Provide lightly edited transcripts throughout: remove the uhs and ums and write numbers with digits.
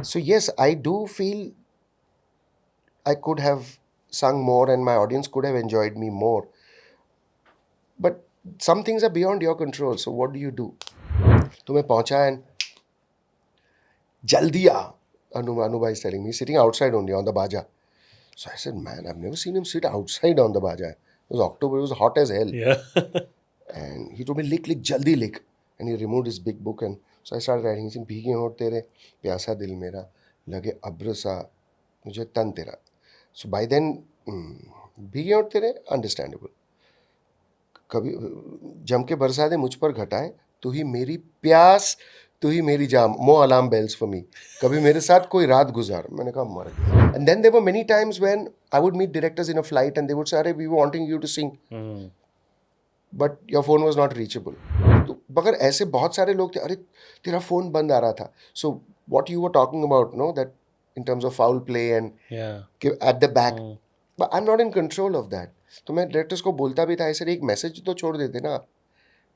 So yes, I do feel I could have sung more and my audience could have enjoyed me more. But some things are beyond your control. So what do you do? तुम्हें पहुंचा and jaldi aa. Anu bhai is telling me, he's sitting outside only on the baja. So I said, man, I've never seen him sit outside on the baja. It was October, it was hot as hell. Yeah. And he told me, lick, jaldi lick. And he removed his big book. And so I started writing. He said, Bheegey Hont tere, pyasa dil mera, lage abr sa, mujhe tan tera. So by then, Bheegey Hont tere, understandable. कभी जम के बरसा दे मुझ पर घटाए, तू ही मेरी प्यास, तू ही मेरी जाम, no alarm bells for me, कभी मेरे साथ कोई रात गुजार. मैंने कहा मर गया. And then there were many times when I would meet directors in a flight and they would say, अरे we were wanting you to sing but your phone was not reachable. तो मगर ऐसे बहुत सारे लोग थे, अरे तेरा फोन बंद आ रहा था. So what you were talking about, know that in terms of foul play and at the back, but I am not in control of that. तो मैं डायरेक्टर्स को बोलता भी था, ऐसे एक मैसेज तो छोड़ देते ना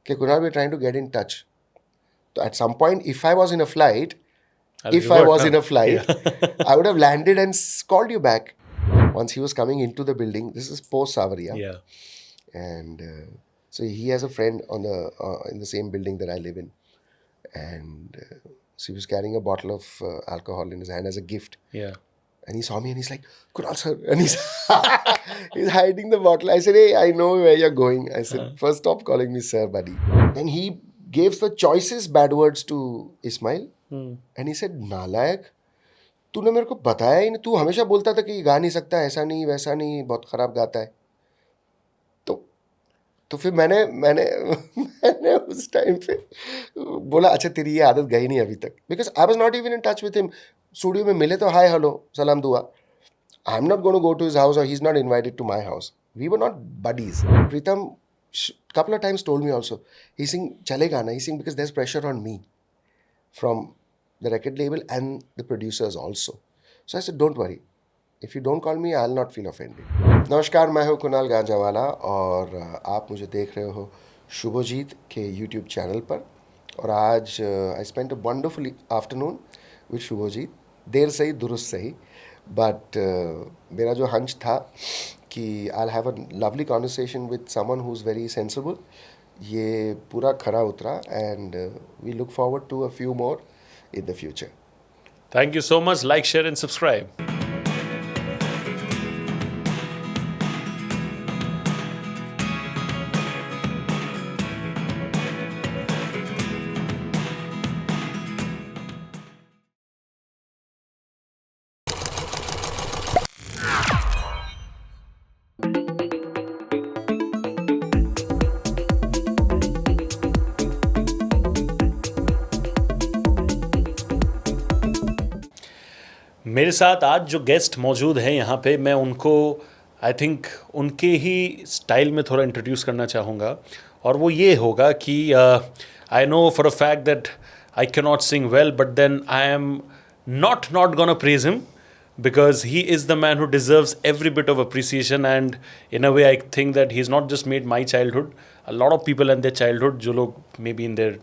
कि Kunal we trying to get in touch. तो at some point if I was in a flight, I would have landed and called you back. Once he was coming into the building, this is post Savaria. Yeah. And so he has a friend on the in the same building that I live in, and so he was carrying a bottle of alcohol in his hand as a gift. Yeah. And he saw me and he's like, Kunal sir, and he's hiding the bottle. I said, hey, I know where you're going. I said, first stop calling me sir, buddy. And he gave the choicest bad words to Ismail. And he said, नालायक, तूने मेरे को बताया ही नहीं. तू हमेशा बोलता था कि गा नहीं सकता, ऐसा नहीं वैसा नहीं, बहुत खराब गाता है. तो फिर मैंने उस टाइम पे बोला, अच्छा तेरी ये आदत गई नहीं अभी तक. Because I was not even in touch with him. Studio में मिले तो हाय हेलो सलाम दुआ. I am not going to go to his house और he is not invited to my house. We were not buddies. Pritam couple of times told me also, he sing chalega na, he sing because there's pressure on me from the record label and the producers also. So I said, don't worry, if you don't call me I'll not feel offended. नमस्कार, मैं हूँ कुणाल गांजावाला और आप मुझे देख रहे हो शुभजीत के यूट्यूब चैनल पर. और आज I spent a wonderful afternoon with Shubhajit. देर सही दुरुस्त सही, बट मेरा जो हंच था कि I'll have a lovely conversation with someone who's very sensible, ये पूरा खरा उतरा. And we look forward to a few more in the future. Thank you so much. Like, share and subscribe. मेरे साथ आज जो गेस्ट मौजूद हैं यहाँ पे, मैं उनको आई थिंक उनके ही स्टाइल में थोड़ा इंट्रोड्यूस करना चाहूँगा. और वो ये होगा कि I know for a fact that I can not sing well, but then I am not gonna praise him because he is the man who deserves every bit of appreciation. And in a way I think that he's not just made my childhood, a lot of people in their childhood जो लोग maybe in their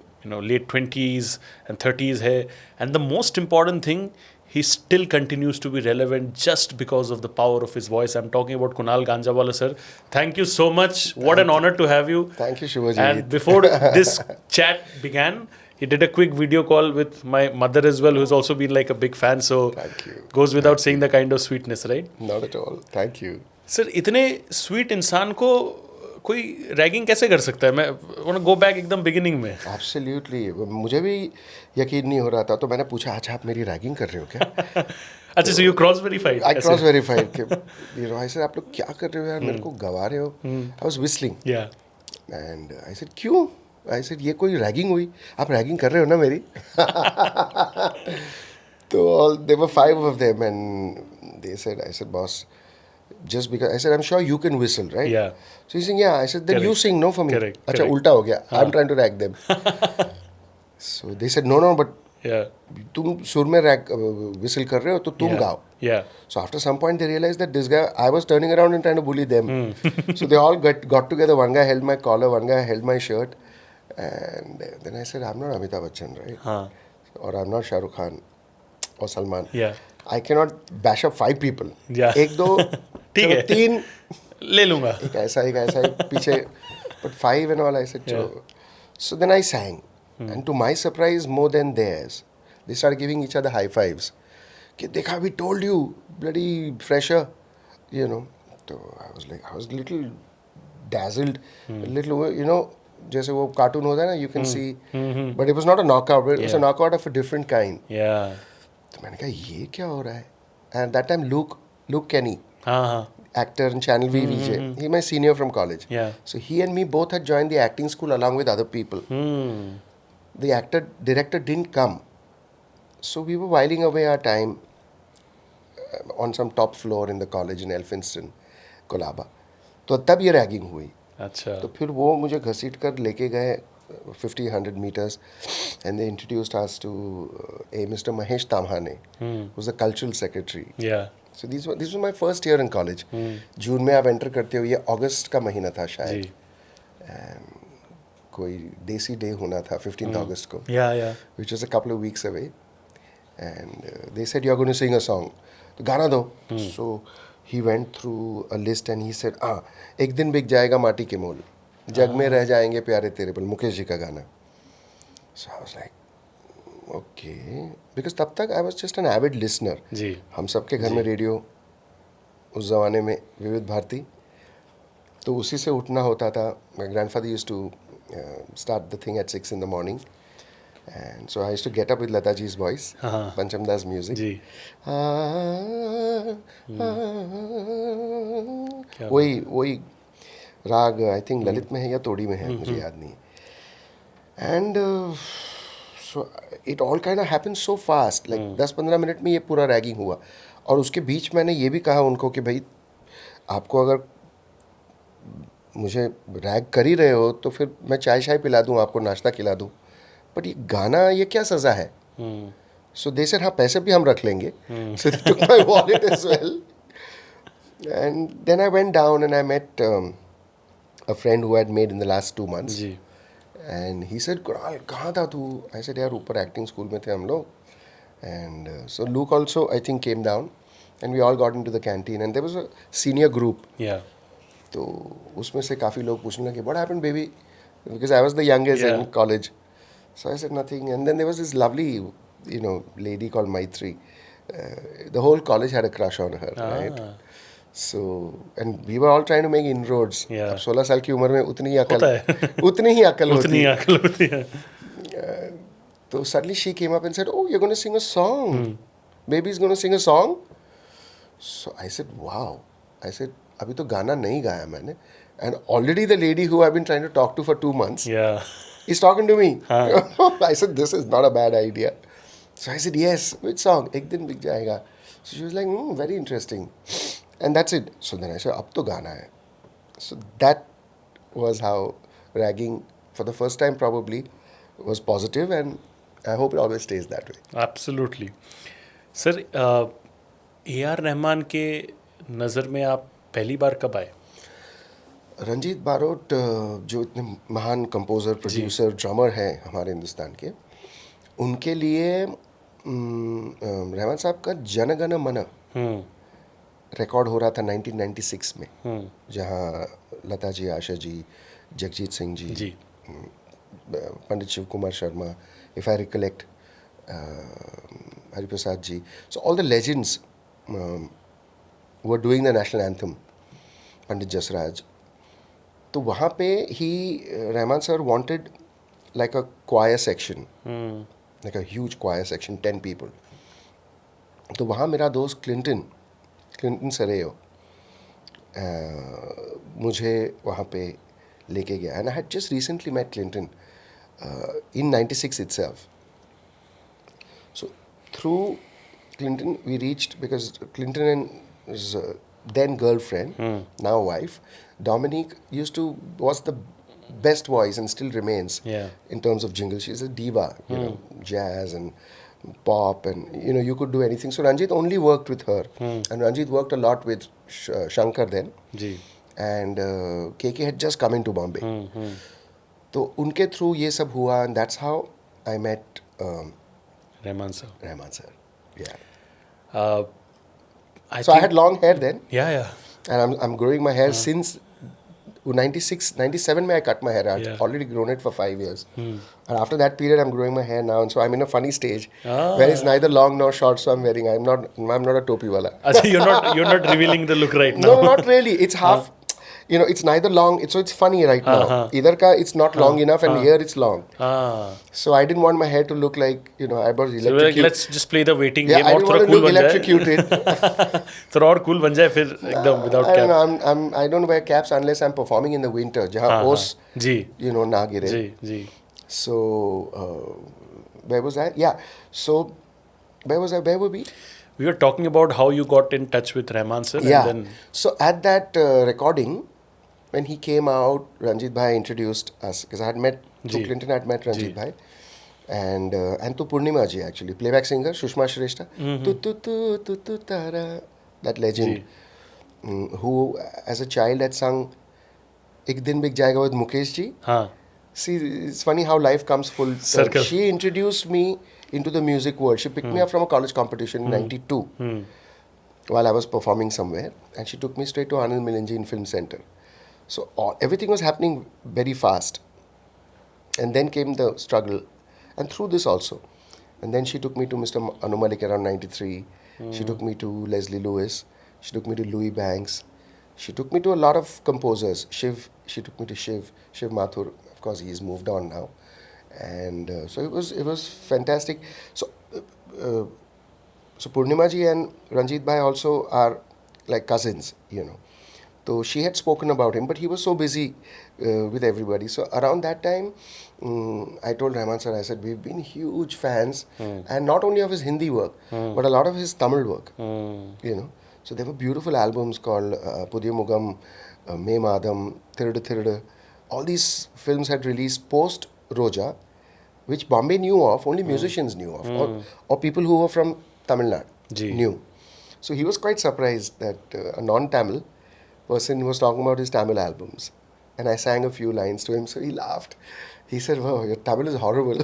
late 20s and 30s है, and the most important thing, he still continues to be relevant just because of the power of his voice. I'm talking about Kunal Ganjawalla sir. Thank you so much. What an honor to have you. Thank you, Shivaji. And before this chat began, he did a quick video call with my mother as well, who's also been like a big fan. So thank you. Goes without saying the kind of sweetness, right? Not at all. Thank you. Sir, इतने sweet इंसान को कोई ragging कैसे कर सकता है? मैं want to go back एकदम बिगिनिंग में. Absolutely. मुझे भी यकीन नहीं हो रहा था, तो मैंने पूछा, अच्छा आप मेरी रैगिंग कर रहे हो क्या? अच्छा, so you cross verified? I cross verified कि I said, आप लोग क्या कर रहे हो यार, मेरे को गवा रहे हो. I was whistling. Yeah. And I said, क्यों? I said, ये कोई रैगिंग हुई? आप रैगिंग कर रहे हो ना मेरी? तो there were 5 of them and they said, I said, boss, just because, I said, I'm sure you can whistle, right? Yeah. So he's saying, yeah. I said, then Correct. you sing, no, for me. Correct. अच्छा, Correct. उल्टा हो गया. I'm trying to rag them. So they said, no, but Yeah. तुम सुर में whistle कर रहे हो, तो तुम गाओ. Yeah. So after some point they realized that this guy, I was turning around and trying to bully them. So they all got together. One guy held my collar, one guy held my shirt. And then I said, I'm not Amitabh Bachchan, right? हाँ. Or I'm not Shah Rukh Khan. or Salman. Yeah. I cannot bash up 5 people. Yeah. एक दो ठीक चलो है। 3 ले लूँगा। एक ऐसा एक पीछे, but 5 and all I said चलो. So then I sang, and to my surprise more than theirs, they started giving each other high fives. कि देखा, we told you, bloody fresher, you know. So I was little dazzled, little, you know, जैसे वो cartoon होता है ना, you can see, but it was not a knockout, it was a knockout of a different kind. Yeah. तो मैंने कहा ये क्या हो रहा है? And that time Luke Kenny, हाँ. actor in Channel V VJ, he my senior from college. Yeah. So he and me both had joined the acting school along with other people. The director didn't come, so we were whiling away our time on some top floor in the college in Elphinstone, Colaba. तो तब ये ragging हुई. अच्छा. तो फिर वो मुझे घसीट कर लेके गए 50-100 meters, and they introduced us to a Mr. Mahesh Tamhane, who's the cultural secretary. Yeah. So this was my first year in college. जून में आप एंटर करते हो, ये अगस्त का महीना था शायद. जी. कोई देसी डे होना था 15th अगस्त को. Yeah. Which was a couple of weeks away. And they said, you're going to sing a song. तो गाना दो. So he went through a list and he said, एक दिन बिक जाएगा माटी के मोल, जग में रह जाएंगे प्यारे तेरे पल, मुकेश जी का गाना. So I was like, okay. Because तब तक I was just an avid listener. जी. हम सबके घर में रेडियो उस ज़माने में विविध भारती, तो उसी से उठना होता था. My grandfather used to start the thing at 6 in the morning. And so I used to get up with Lataji's voice, Pancham Das music. जी. वही राग आई थिंक ललित में है या तोड़ी में है, मुझे याद नहीं. And so it all kind of happened so fast, like 10-15 minute में ये पूरा रैगिंग हुआ. और उसके बीच मैंने ये भी कहा उनको कि भाई आपको अगर मुझे रैग कर ही रहे हो तो फिर मैं चाय पिला दूँ, आपको नाश्ता खिला दूँ, बट ये गाना ये क्या सज़ा है. सो दे सेड हाँ पैसे भी हम रख लेंगे. So they took my wallet as well. And then I went down and I met a friend who had made in the last 2 months. जी. And he said, Kunal, कहाँ था तू? I said, यार ऊपर एक्टिंग स्कूल में थे हम लोग. And so Luke also, I think, came down, and we all got into the canteen, and there was a senior group. Yeah. तो उसमें से काफ़ी लोग पूछने लगे, what happened, baby? Because I was the youngest in college. So I said nothing. And then there was this lovely, you know, lady called Maitri. The whole college had a crush on her, right? So, and we were all trying to make inroads. Yeah. अब 16 साल की उम्र में उतनी ही अकल होती है. तो suddenly she came up and said, oh, you're going to sing a song. Baby's going to sing a song. So I said, wow. I said, अभी तो गाना नहीं गाया मैंने. And already the lady who I've been trying to talk to for 2 months is talking to me. I said, this is not a bad idea. So I said, yes, which song? एक दिन बिक जाएगा. So she was like, very interesting. And that's it. So then I said, अब तो गाना है. So that was how ragging, for the first time probably, was positive, and I hope it always stays that way. Absolutely. Sir A.R. Rahman के नज़र में आप पहली बार कब आए? रंजीत बारोट जो इतने महान कंपोज़र, प्रोड्यूसर, ड्रमर हैं हमारे हिंदुस्तान के, उनके लिए रहमान साहब का जन गण मन रिकॉर्ड हो रहा था 1996 में, जहाँ Lata ji, Asha ji, Jagjit Singh ji, Pandit Shiv Kumar Sharma, if I recollect, Hariprasad ji, so all the legends were doing the national anthem, Pandit Jasraj. तो वहाँ पे ही Rahman sir wanted like a choir section, like a huge choir section, 10 people. तो वहाँ मेरा दोस्त क्लिंटन सरेयो मुझे वहाँ पे लेके गया. And I had just recently met Clinton in 96 itself. So through Clinton we reached, because Clinton and his then girlfriend, now wife, Dominique, was the best voice and still remains in terms of jingle. She's a diva, you know, jazz and pop, and you know, you could do anything. So Ranjit only worked with her, and Ranjit worked a lot with Shankar then. And KK had just come into Bombay. तो उनके through ये सब हुआ, and that's how I met Rahman sir. Yeah. Uh, I So I think, had long hair then, yeah. and I'm growing my hair since 97 mein I cut my hair. I'd Yeah. already grown it for 5 years. And after that period, I'm growing my hair now, and so I'm in a funny stage where it's neither long nor short. So I'm wearing. I'm not a topi wala. Achha, you're not revealing the look right No, now. not really. It's half. It's neither long. It's funny right now. Either ka it's not long enough, and here it's long. Ah. So I didn't want my hair to look like I was So we're like, electrocuted. let's just play the waiting Yeah, game I और didn't थोड़ा want to cool look बन जाए electrocuted. थोड़ा और cool बन जाए फिर एकदम without I don't cap. know. I don't wear caps unless I'm performing in the winter. जहाँ ओस जी ना गिरे. जी So where was I? Yeah. So where was I? Where were we? we were talking about how you got in touch with Rahman sir Yeah. and then So at that recording, when he came out, Ranjit Bhai introduced us because I had met through Ji. Clinton. I had met Ranjit Ji. Bhai, and to Purnima ji actually, playback singer Shushma Shrestha, tu tara, that legend, who as a child had sung "Ek Din Bik Jayega" with Mukesh ji. हाँ See, it's funny how life comes full Circle. She introduced me into the music world. She picked me up from a college competition in '92 while I was performing somewhere, and she took me straight to Anand Milanji in Film Center. So everything was happening very fast. And then came the struggle, and through this also. And then she took me to Mr. Anu Malik around '93. She took me to Leslie Lewis. She took me to Louis Banks. She took me to a lot of composers. She took me to Shiv Mathur. Of course, he's moved on now. And so it was fantastic. So Purnima ji and Ranjit Bhai also are like cousins, So she had spoken about him, but he was so busy with everybody. So around that time, I told Rahman sir, I said, we've been huge fans, and not only of his Hindi work, but a lot of his Tamil work, So there were beautiful albums called Pudhiya Mugam, Me Madam, Thirudu Thirudu. All these films had released post Roja, which Bombay knew of, only musicians knew of, or people who were from Tamil Nadu knew. So he was quite surprised that a non-Tamil person was talking about his Tamil albums. And I sang a few lines to him, so he laughed. He said, wow, your Tamil is horrible.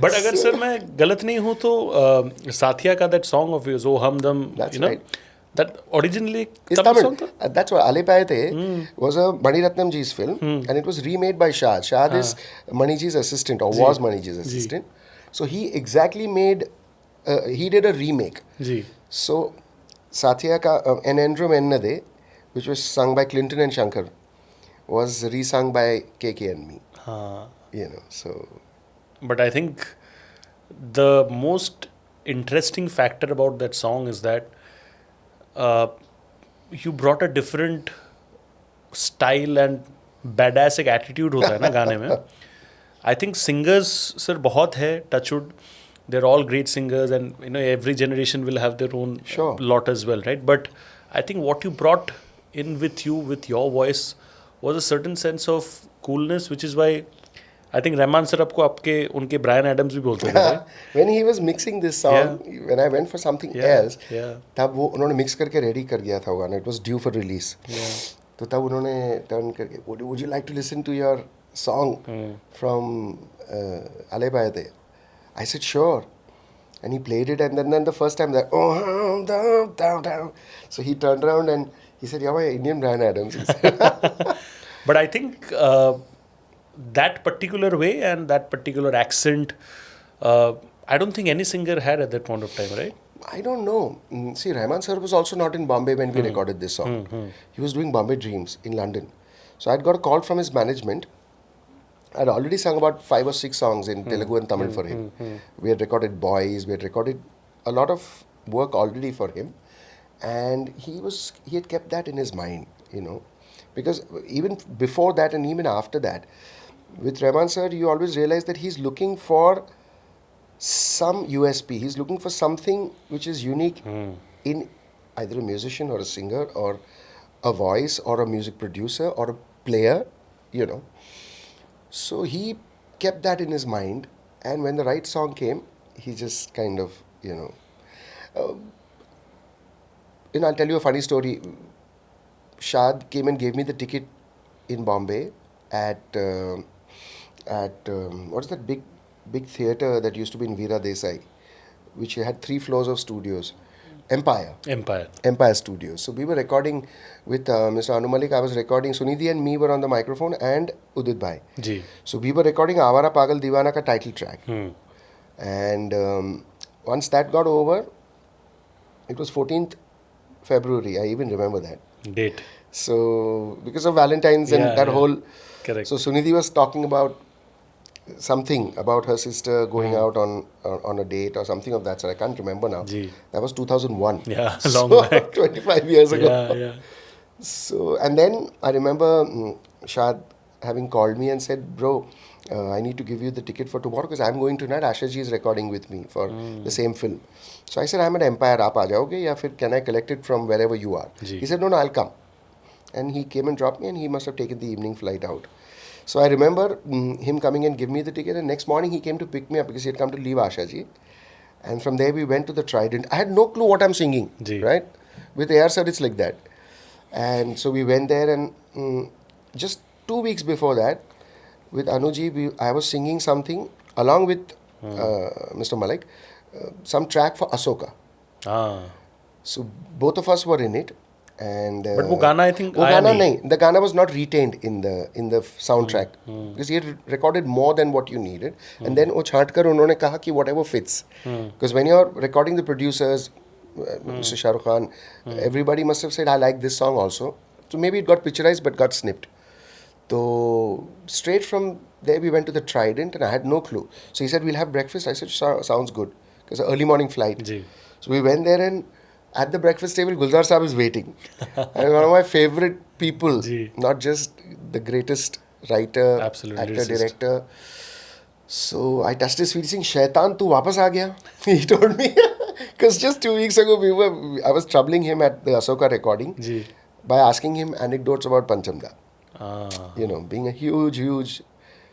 But अगर sir मैं गलत नहीं हूँ तो साथिया का that song of yours, O Hamdam, That's you know, right. that originally It's Tamil Tamil. song था? That's what Ale Payate was a Mani Ratnam ji's film, and it was remade by Shad. Shad is Mani ji's assistant, or was Mani ji's assistant. So he exactly made, he did a remake. Ji So Satya ka Enendrum Ennade, which was sung by Clinton and Shankar, was resung by KK and me. हाँ So But I think the most interesting factor about that song is that you brought a different style and badass एक attitude होता है ना गाने में. I think singers sir बहुत है touchwood. They're all great singers, and every generation will have their own Sure. lot as well, right? But I think what you brought in with you, with your voice, was a certain sense of coolness, which is why I think Rahman sir आपको आपके उनके Brian Adams भी बोलते थे right? when he was mixing this song, when I went for something else, तब वो उन्होंने mix करके ready कर दिया था वो गाना. It was due for release. तो तब उन्होंने turn करके, would you like to listen to your song from Ale Payate? I said sure. And he played it, and then the first time that down. So he turned around and he said, "Yeah, my Indian Bryan Adams." He said. But I think that particular way and that particular accent, I don't think any singer had at that point of time, right? I don't know. See, Rahman sir was also not in Bombay when we recorded this song. He was doing Bombay Dreams in London. So I'd got a call from his management. I'd already sung about 5 or 6 songs in Telugu and Tamil for him. We had recorded Boys. We had recorded a lot of work already for him. And he had kept that in his mind, Because even before that and even after that, with Rahman sir, you always realize that he's looking for some USP. He's looking for something which is unique in either a musician or a singer or a voice or a music producer or a player, So he kept that in his mind, and when the right song came, he just kind of, I'll tell you a funny story. Shad came and gave me the ticket in Bombay at what's that big big theater that used to be in Veera Desai, which had 3 floors of studios. Empire. Empire. Empire Studios. So we were recording with Mr. Anu Malik. I was recording. Sunidhi and me were on the microphone, and Udit Bhai. Ji. So we were recording Awara Pagal Deewana ka title track. Hmm. And once that got over, it was 14th February. I even remember that. Date. So because of Valentine's and Yeah, that yeah. whole. Correct. So Sunidhi was talking about something about her sister going out on a date or something of that sort. I can't remember now. Ji. That was 2001. Yeah, So, long back. 25 years ago. Yeah, yeah. So, and then I remember Shad having called me and said, bro, I need to give you the ticket for tomorrow because I'm going tonight. Asha ji is recording with me for the same film. So I said, I'm at Empire. Aap aa jaoge ya fir can I collect it from wherever you are? Ji. He said, no, I'll come. And he came and dropped me, and he must have taken the evening flight out. So I remember him coming and giving me the ticket, and next morning he came to pick me up because he had come to leave Asha ji. And from there we went to the Trident. I had no clue what I'm singing, Ji. right? With AR sir, it's like that. And so we went there, and just 2 weeks before that, with Anuji, I was singing something along with Mr. Malik, some track for Asoka. Ah. So both of us were in it. And But वो गाना I think वो आया गाना नहीं. नहीं. The Gana was not retained in the soundtrack because he had recorded more than what you needed. And then वो छांट कर उन्होंने कहा कि whatever fits. Because when you're recording the producers, Mr. Shah Rukh Khan, everybody must have said, I like this song also. So maybe it got picturized but got snipped. So straight from there we went to the Trident, and I had no clue. So he said, we'll have breakfast. I said, sounds good. Because early morning flight. Ji. So we went there, and at the breakfast table, Gulzar Saab is waiting. And one of my favorite people, Ji. not just the greatest writer, Absolute actor, lyricist. director. So I touched his feet saying, Shaitan, tu wapas aa gaya? He told me. Because just 2 weeks ago, I was troubling him at the Asoka recording ji. by asking him anecdotes about Panchamda. Ah. You know, being a huge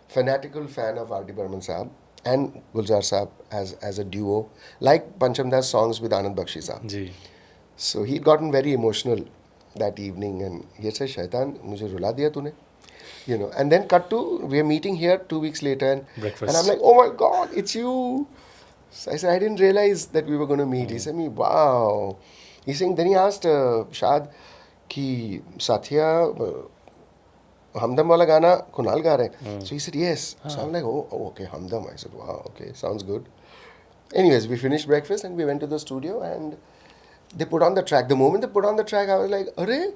fanatical fan of R.D. Burman Saab and Gulzar Saab as a duo, like Panchamda's songs with Anand Bakshi Saab. Ji. So he'd gotten very emotional that evening, and he said, Shaitan, mujhe rula diya tune. You know, and then cut to, we're meeting here 2 weeks later, and Breakfast. I'm like, oh my God, it's you. So I said, I didn't realize that we were going to meet. He said, me, wow. He's saying, then he asked Shad, ki Satya, Hamdam wala gana Kunal ga rahe. So he said, yes. So I'm like, oh, okay, Hamdam. I said, wow, okay, sounds good. Anyways, we finished breakfast and we went to the studio, and they put on the track. The moment they put on the track, I was like, Arey?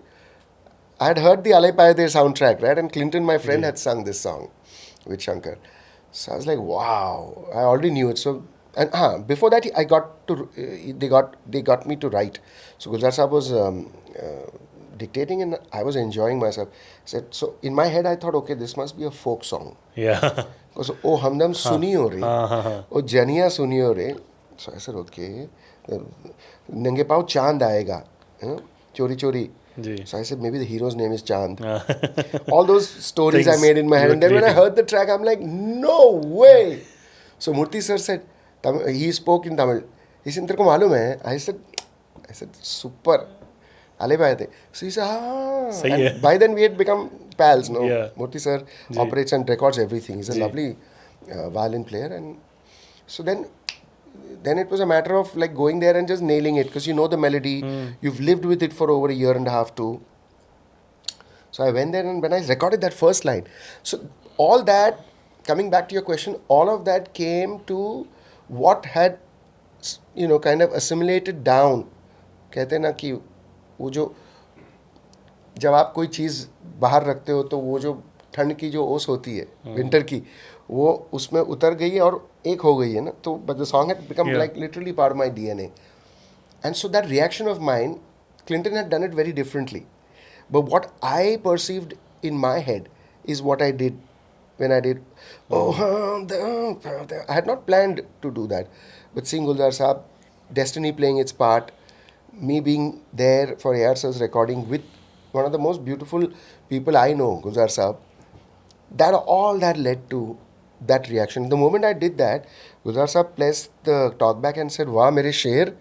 I had heard the Alai Payade soundtrack, right? And Clinton, my friend, had sung this song with Shankar. So I was like, wow, I already knew it. So, and before that, I got to, they got me to write. So Gulzar Saab was dictating, and I was enjoying myself. So in my head, I thought, okay, this must be a folk song. Yeah. Because, oh, Hamdam suniyo re, oh, Janiya suniyo re. So I said, okay, Nange Pao Chand aayega, chori chori. Ji. So I said, maybe the hero's name is Chand. Ah. All those stories I Things made in my you head. were And then when I creating. heard the track, I'm like, no way. So Murthy sir said, he spoke in Tamil. He said, "Terko malum hai?" I said, super. Ale bhai the. So he said, ah. Sahi And hai. by then we had become pals, no? Yeah. Murthy sir Ji. operates and records everything. He's a Ji. lovely violin player. And so then it was a matter of like going there and just nailing it, because you know the melody. You've lived with it for over a year and a half too. So I went there, and when I recorded that first line, so all that, coming back to your question, all of that came to what had, kind of assimilated down. कहते हैं ना कि वो जो जब आप कोई चीज़ बाहर रखते हो तो वो जो ठंड की जो ओस होती है विंटर की, वो उसमें उतर गई है और एक हो गई है ना, तो but the song had become like literally part of my DNA. And so that reaction of mine, Clinton had done it very differently. But what I perceived in my head is what I did when I did, I had not planned to do that. But seeing Gulzar Saab, Destiny playing its part, me being there for A.R. Sir's recording with one of the most beautiful people I know, Gulzar Saab, all that led to that reaction. The moment I did that, Gulzar Saab placed the talkback and said, "Wah, mere sher."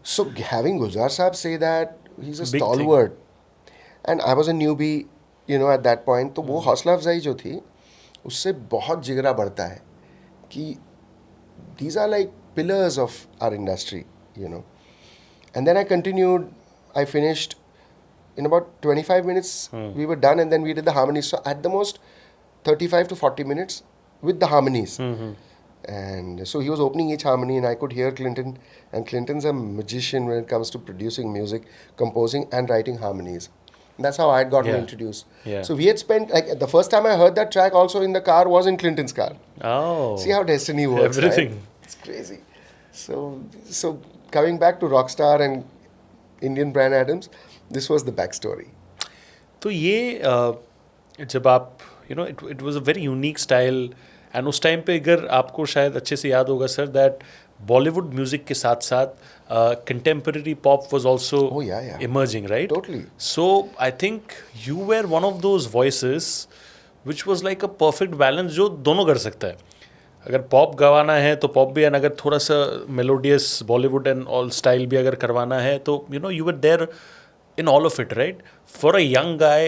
So having Gulzar Saab say that, he's a Big stalwart. And I was a newbie, at that point. तो वो हौसला अफजाई जो थी, उससे बहुत जिगरा बढ़ता है कि these are like pillars of our industry, you know. And then I continued, I finished in about 25 minutes. We were done, and then we did the harmonies. So at the most 35 to 40 minutes with the harmonies. And so he was opening each harmony, and I could hear Clinton. And Clinton's a magician when it comes to producing music, composing, and writing harmonies. And that's how I had gotten Yeah. introduced. Yeah. So we had spent, like, the first time I heard that track also in the car was in Clinton's car. Oh. See how destiny works, Everything. right? It's crazy. So coming back to Rockstar and Indian Bryan Adams, this was the backstory. तो ये जब आप it was a very unique style and उस time पे अगर आपको शायद अच्छे से याद होगा सर दैट बॉलीवुड म्यूजिक के साथ साथ contemporary pop was also Oh, yeah. Emerging right Totally. So I think you were one of those voices which was like a perfect balance जो दोनों कर सकता है अगर पॉप गवाना है तो पॉप भी एंड अगर थोड़ा सा melodious Bollywood and all style भी अगर करवाना है तो you were there in all of it, right? For a young guy,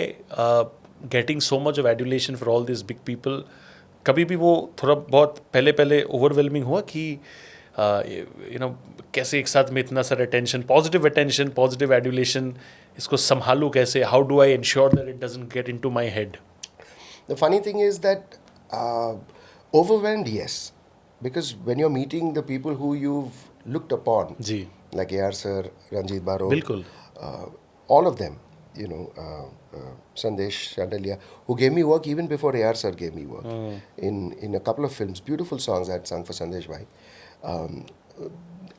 getting so much of adulation for all these big people, कभी भी वो थोड़ा बहुत पहले overwhelming हुआ कि कैसे एक साथ में इतना सारा attention, positive adulation, इसको संभालूं कैसे? How do I ensure that it doesn't get into my head? The funny thing is that overwhelmed, yes, because when you're meeting the people who you've looked upon, ji like A.R. Sir, Ranjit Baro, बिल्कुल all of them, Sandesh Chandelier, who gave me work even before A.R. Sir gave me work in a couple of films, beautiful songs I had sung for Sandesh Bhai.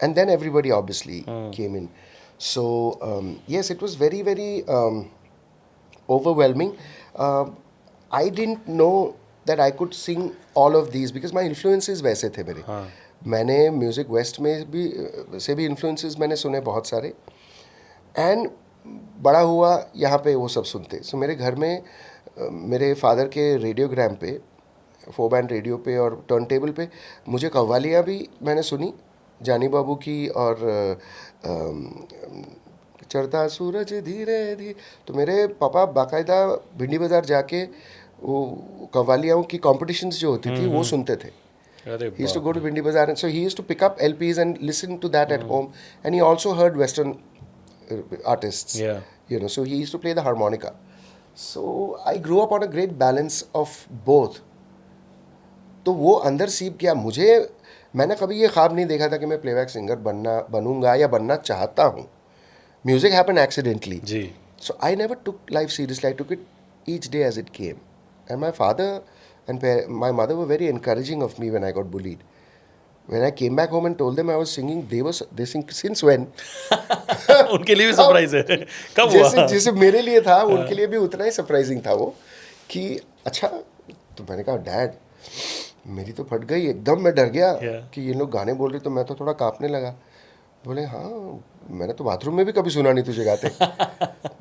And then everybody obviously came in. So, yes, it was very, very overwhelming. I didn't know that I could sing all of these because my influences वैसे थे मेरे. मैंने music waste में भी से भी influences मैंने सुने बहुत सारे एंड बड़ा हुआ यहाँ पे वो सब सुनते. सो मेरे घर में मेरे फादर के रेडियोग्राम पे 4 बैंड रेडियो पे और टर्न टेबल पे मुझे कव्वालियाँ भी मैंने सुनी जानी बाबू की और चढ़ता सूरज धीरे धीरे. तो मेरे पापा बाकायदा भिंडी बाज़ार जाके वो कव्वालियों की कॉम्पिटिशन्स जो होती थी वो सुनते थे. अरे He used to go to Bindi Bazaar, and so he used to pick up LPs and listen to that at home. And he also heard Western artists. Yeah. So he used to play the harmonica. So I grew up on a great balance of both. तो वो अंदर सीप गया मुझे. मैंने कभी ये ख्वाब नहीं देखा था कि मैं प्लेबैक सिंगर बनूंगा या बनना चाहता हूँ. Music happened accidentally. Ji So I never took life seriously. I took it each day as it came. And my father and my mother were very encouraging of me when I got bullied. When I came back home and told them I was singing, they sing since when? उनके लिए भी surprise है कब हुआ जैसे मेरे लिए था उनके लिए भी उतना ही सरप्राइजिंग था वो कि अच्छा. तो मैंने कहा डैड मेरी तो फट गई एकदम. मैं डर गया कि ये लोग गाने बोल रहे तो मैं तो थोड़ा कांपने लगा. बोले हाँ मैंने तो बाथरूम में भी कभी सुना नहीं तुझे गाते.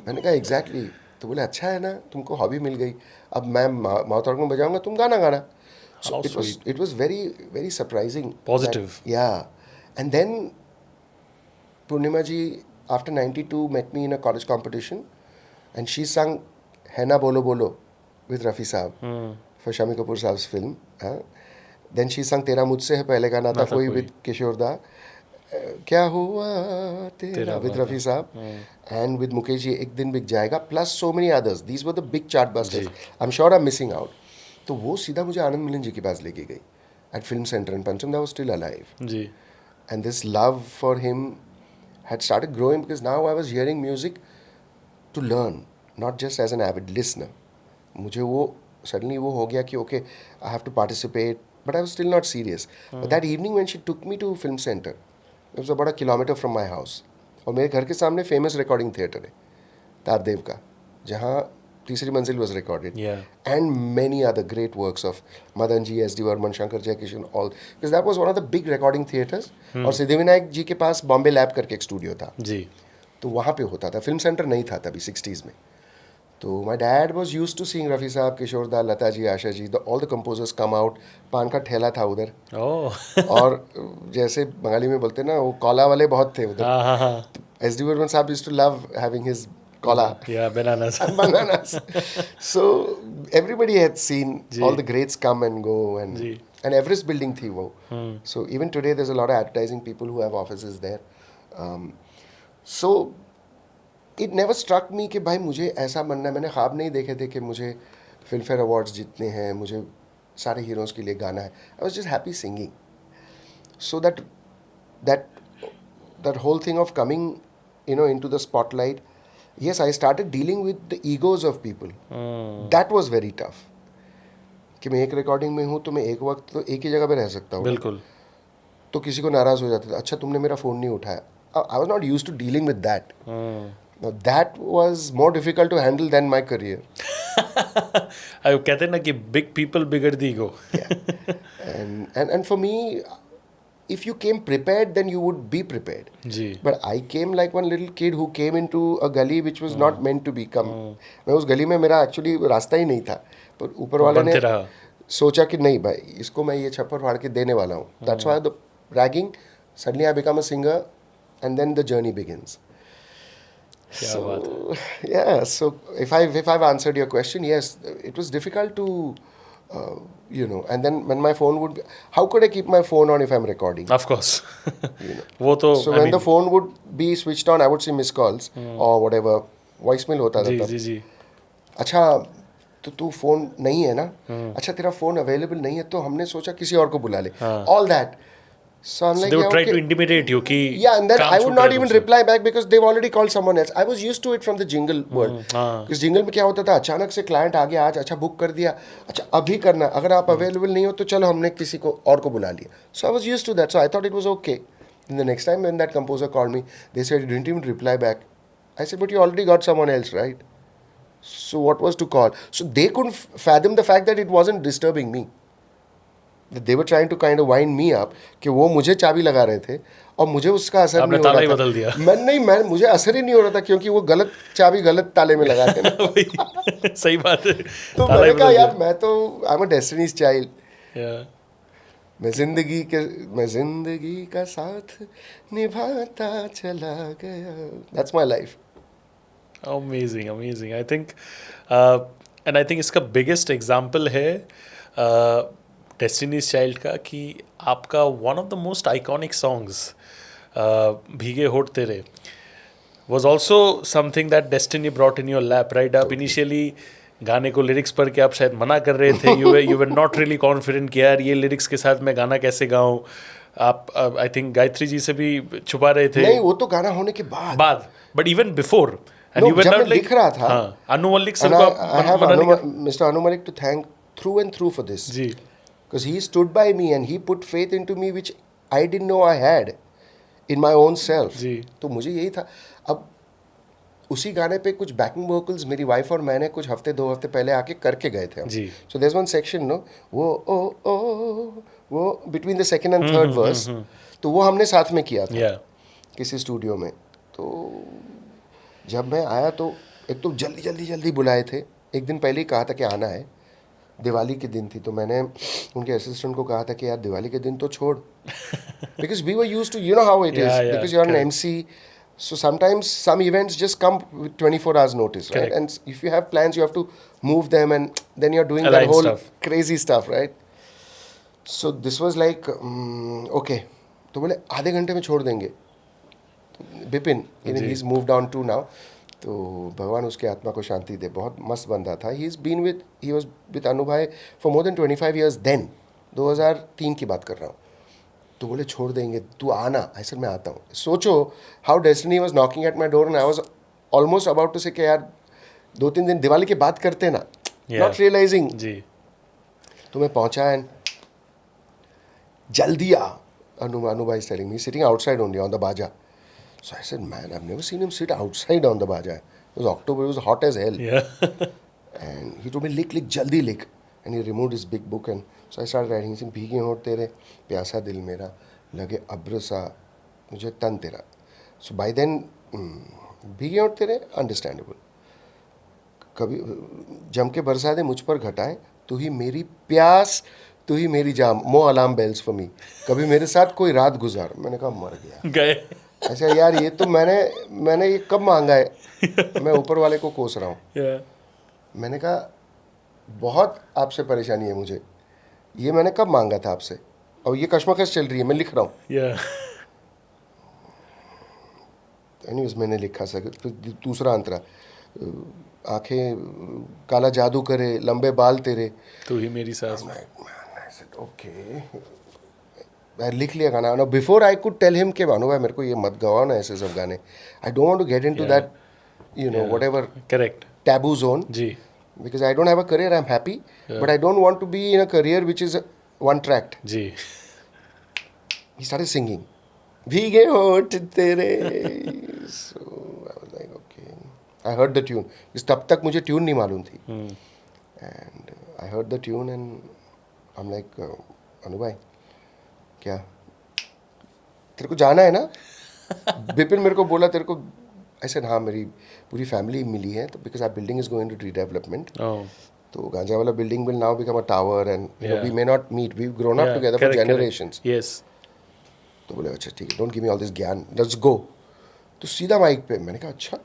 मैंने कहा एग्जैक्टली. तो बोले अच्छा है ना तुमको हॉबी मिल गई. अब मैं माउथ ऑर्गन बजाऊंगा तुम गाना. So it was very, very surprising. Positive. Yeah. And then Purnima ji after 92 met me in a college competition and she sang Hai Na Bolo Bolo with Rafi Saab for Shami Kapoor Saab's film. Then she sang Tera Mujhse Hai Pehle Gaana Tha Koi with Kishore Da. क्या हुआ तेरा with Rafi Saab and with Mukesh ji Ek Din Bik Jayega plus so many others. These were the big chart busters. I'm sure I'm missing out. तो वो सीधा मुझे आनंद मिलन जी के पास लेके गई at film center in Pancham. That was still alive. Ji And this love for him had started growing because now I was hearing music to learn, not just as an avid listener. मुझे वो suddenly वो हो गया कि okay, I have to participate, but I was still not serious. But that evening when she took me to film center, it was about a kilometer from my house. और मेरे घर के सामने famous recording theatre है तारदेव का जहाँ तीसरी मंजिल was recorded. Yeah. And many other great works of Madan ji, S.D. Varman, Shankar Jaikishan, all. Because that was one of the big recording theatres. और सिद्धिविनायक जी के पास बॉम्बे लैब करके एक स्टूडियो था. जी तो वहाँ पे होता था. फिल्म सेंटर नहीं था तभी 60s में. तो my dad was used to seeing Rafi साहब, किशोर दा, लता जी, आशा जी. All the composers come out. पान का ठेला था उधर. और जैसे बंगाली में बोलते ना वो कॉला वाले बहुत थे उधर. S.D. Varman साहब used to love having his cola. Yeah, bananas. Bananas. So everybody had seen all the greats come and go, and and Everest building थी वो. So even today there is a lot of advertising people who have offices there. So it never struck me कि भाई मुझे ऐसा बनना है. मैंने ख्वाब नहीं देखे थे कि मुझे फिल्म फेयर अवार्ड्स जीतने हैं, मुझे सारे हीरोज़ के लिए गाना है. I was just happy singing. So that whole thing of coming, into the spotlight, yes, I started dealing with the egos of people. That was very tough. कि मैं एक रिकॉर्डिंग में हूँ तो मैं एक वक्त तो एक ही जगह पे रह सकता हूँ. बिल्कुल. तो किसी को नाराज़ हो जाता था, अच्छा तुमने मेरा फ़ोन नहीं उठाया. I was not used to dealing with that. Now that was more difficult to handle than my career. कहते हैं ना कि big people bigger the ego. Yeah. And for me, if you came prepared, then you would be prepared. Ji. But I came like one little kid who came into a gully which was not meant to be come. मैं उस गली में मेरा actually रास्ता ही नहीं था, पर ऊपर वाले ने सोचा कि नहीं भाई इसको मैं ये छप्पर फाड़ के देने वाला हूँ. That's why the ragging, suddenly I become a singer and then the journey begins. क्या बात है. Yeah, so if I've answered your question, yes, it was difficult to and then when my phone would how could I keep my phone on if I'm recording? Of course. वो तो so when the phone would be switched on, I would see missed calls or whatever, voicemail होता था तब. जी. अच्छा तो तू phone नहीं है ना, अच्छा तेरा फोन अवेलेबल नहीं है तो हमने सोचा किसी और को बुला ले. All that. So I'm like, they would yeah, try okay. to intimidate you कि and then I would not even reply back because they've already called someone else. I was used to it from the jingle world. Because jingle में क्या होता था, अचानक से client आ गया, आज अच्छा बुक कर दिया, अच्छा अभी करना, अगर आप अवेलेबल नहीं हो तो चलो हमने किसी को और को बुला लिया. So I was used to that, so I thought it was okay. Then the next time when that composer called me, they said you didn't even reply back. I said, but you already got someone else, right? So what was to call? So they couldn't fathom the fact that it wasn't disturbing me. They were trying to kind of wind me up कि वो मुझे चाबी लगा रहे थे और मुझे उसका असर नहीं हो रहा था. बदल दिया. मैं मुझे असर ही नहीं हो रहा था क्योंकि वो गलत चाबी गलत ताले में लगा थे. सही बात है. तो मैंने कहा यार मैं तो I am a Destiny's child. मैं जिंदगी का साथ निभाता चला गया. That's my life. Amazing. I think इसका बिगेस्ट एग्जाम्पल है डेस्टिनीज चाइल्ड का कि आपका one of the most iconic songs भीगे होठ तेरे was also something that destiny brought in your lap, right? आप इनिशियली गाने को लिरिक्स पढ़ के आप शायद मना कर रहे थे. you were not really confident कि यार ये लिरिक्स के साथ मैं गाना कैसे गाऊं. आप आई थिंक गायत्री जी से भी छुपा रहे थे. नहीं, वो तो गाना होने के बाद but even before and you were not like लिख रहा था. अनु मलिक सर को I have Mr. Anu Malik to thank through and through for this. जी. Because he stood by me and he put faith into me which I didn't know I had in my own self. जी. तो मुझे यही था. अब उसी गाने पे कुछ बैकिंग वोकल्स मेरी वाइफ और मैंने कुछ हफ्ते 2 हफ्ते पहले आके करके गए थे हम. जी. So there's one section, no, वो between the second and third verse, तो वो हमने साथ में किया था. Yeah. किसी स्टूडियो में. तो जब मैं आया तो एक तो जल्दी बुलाए थे. एक दिन पहले ही कहा था कि आना है. दिवाली के दिन थी तो मैंने उनके असिस्टेंट को कहा था कि यार दिवाली के दिन तो छोड़. Because we were used to, you know how it is, because you are an MC, so sometimes some events just come with 24 hours notice, right? Correct. And if you have plans you have to move them and then you're doing Align that whole stuff. crazy stuff, right? So this was like okay, तो बोले आधे घंटे में छोड़ देंगे. Bipin, he's moved on to now, तो भगवान उसके आत्मा को शांति दे, बहुत मस्त बंदा था. he was with अनु भाई for more than 25 years then. 2003 की बात कर रहा हूँ. तो बोले छोड़ देंगे, तू आना. आई सेड मैं आता हूँ. सोचो how destiny was knocking at my door and I was almost about to say कि यार 2-3 दिन दिवाली के बाद करते ना, नॉट रियलाइजिंग. तो मैं पहुँचा एंड जल्दी आ. अनु भाई is telling me sitting outside only on the बाजा. So I said, man, I've never seen him sit outside on the baja. It was October, it was hot as hell. Yeah. And he told me, lick, jaldi lick. And he removed his big book and so I started writing. He said, Bheegey Hont tere, प्यासा दिल मेरा, लगे अब्र सा, मुझे तन तेरा. So by then, Bheegey Hont tere, understandable. कभी जम के बरसा दे मुझ पर घटाए, तू ही मेरी प्यास, तू ही मेरी जाम, more alarm bells for me. कभी मेरे साथ कोई रात गुजार. मैंने कहा मर गया. गए. ऐसा यार ये तो मैंने ये कब मांगा है. मैं ऊपर वाले को कोस रहा हूँ. Yeah. मैंने कहा बहुत आपसे परेशानी है मुझे. ये मैंने कब मांगा था आपसे, और ये कशमकश चल रही है, मैं लिख रहा हूँ. Yeah. एनीवेज मैंने लिखा सर. फिर दूसरा अंतरा, आंखें काला जादू करे, लंबे बाल तेरे. तू ही मेरी सास. ओके, मैं लिख लिया गाना. ना before I could tell him कि भानु भाई मेरे को ये मत गवाओ ना ऐसे सब गाने. I don't want to get into that whatever Correct. Taboo zone, जी. because I don't have a career. I'm happy, but I don't want to be in a career which is one tracked. जी. He started singing भीगे होंठ तेरे. So I was like, okay. I heard the tune. इस तब तक मुझे tune नहीं मालूम थी. And I heard the tune and I'm like, अनु भाई क्या तेरे को जाना है ना? बिपिन मेरे को बोला तेरे को. I said हाँ, मेरी पूरी फैमिली मिली है, तो because our building is going to redevelopment. Oh. तो Ganjawala building will now become a tower and you know, Yeah. we may not meet. We've grown up Yeah, together correct, for correct. generations. Yes. तो बोले अच्छा ठीक है, don't give me all this ज्ञान, let's go. तो सीधा mic पे. मैंने कहा अच्छा.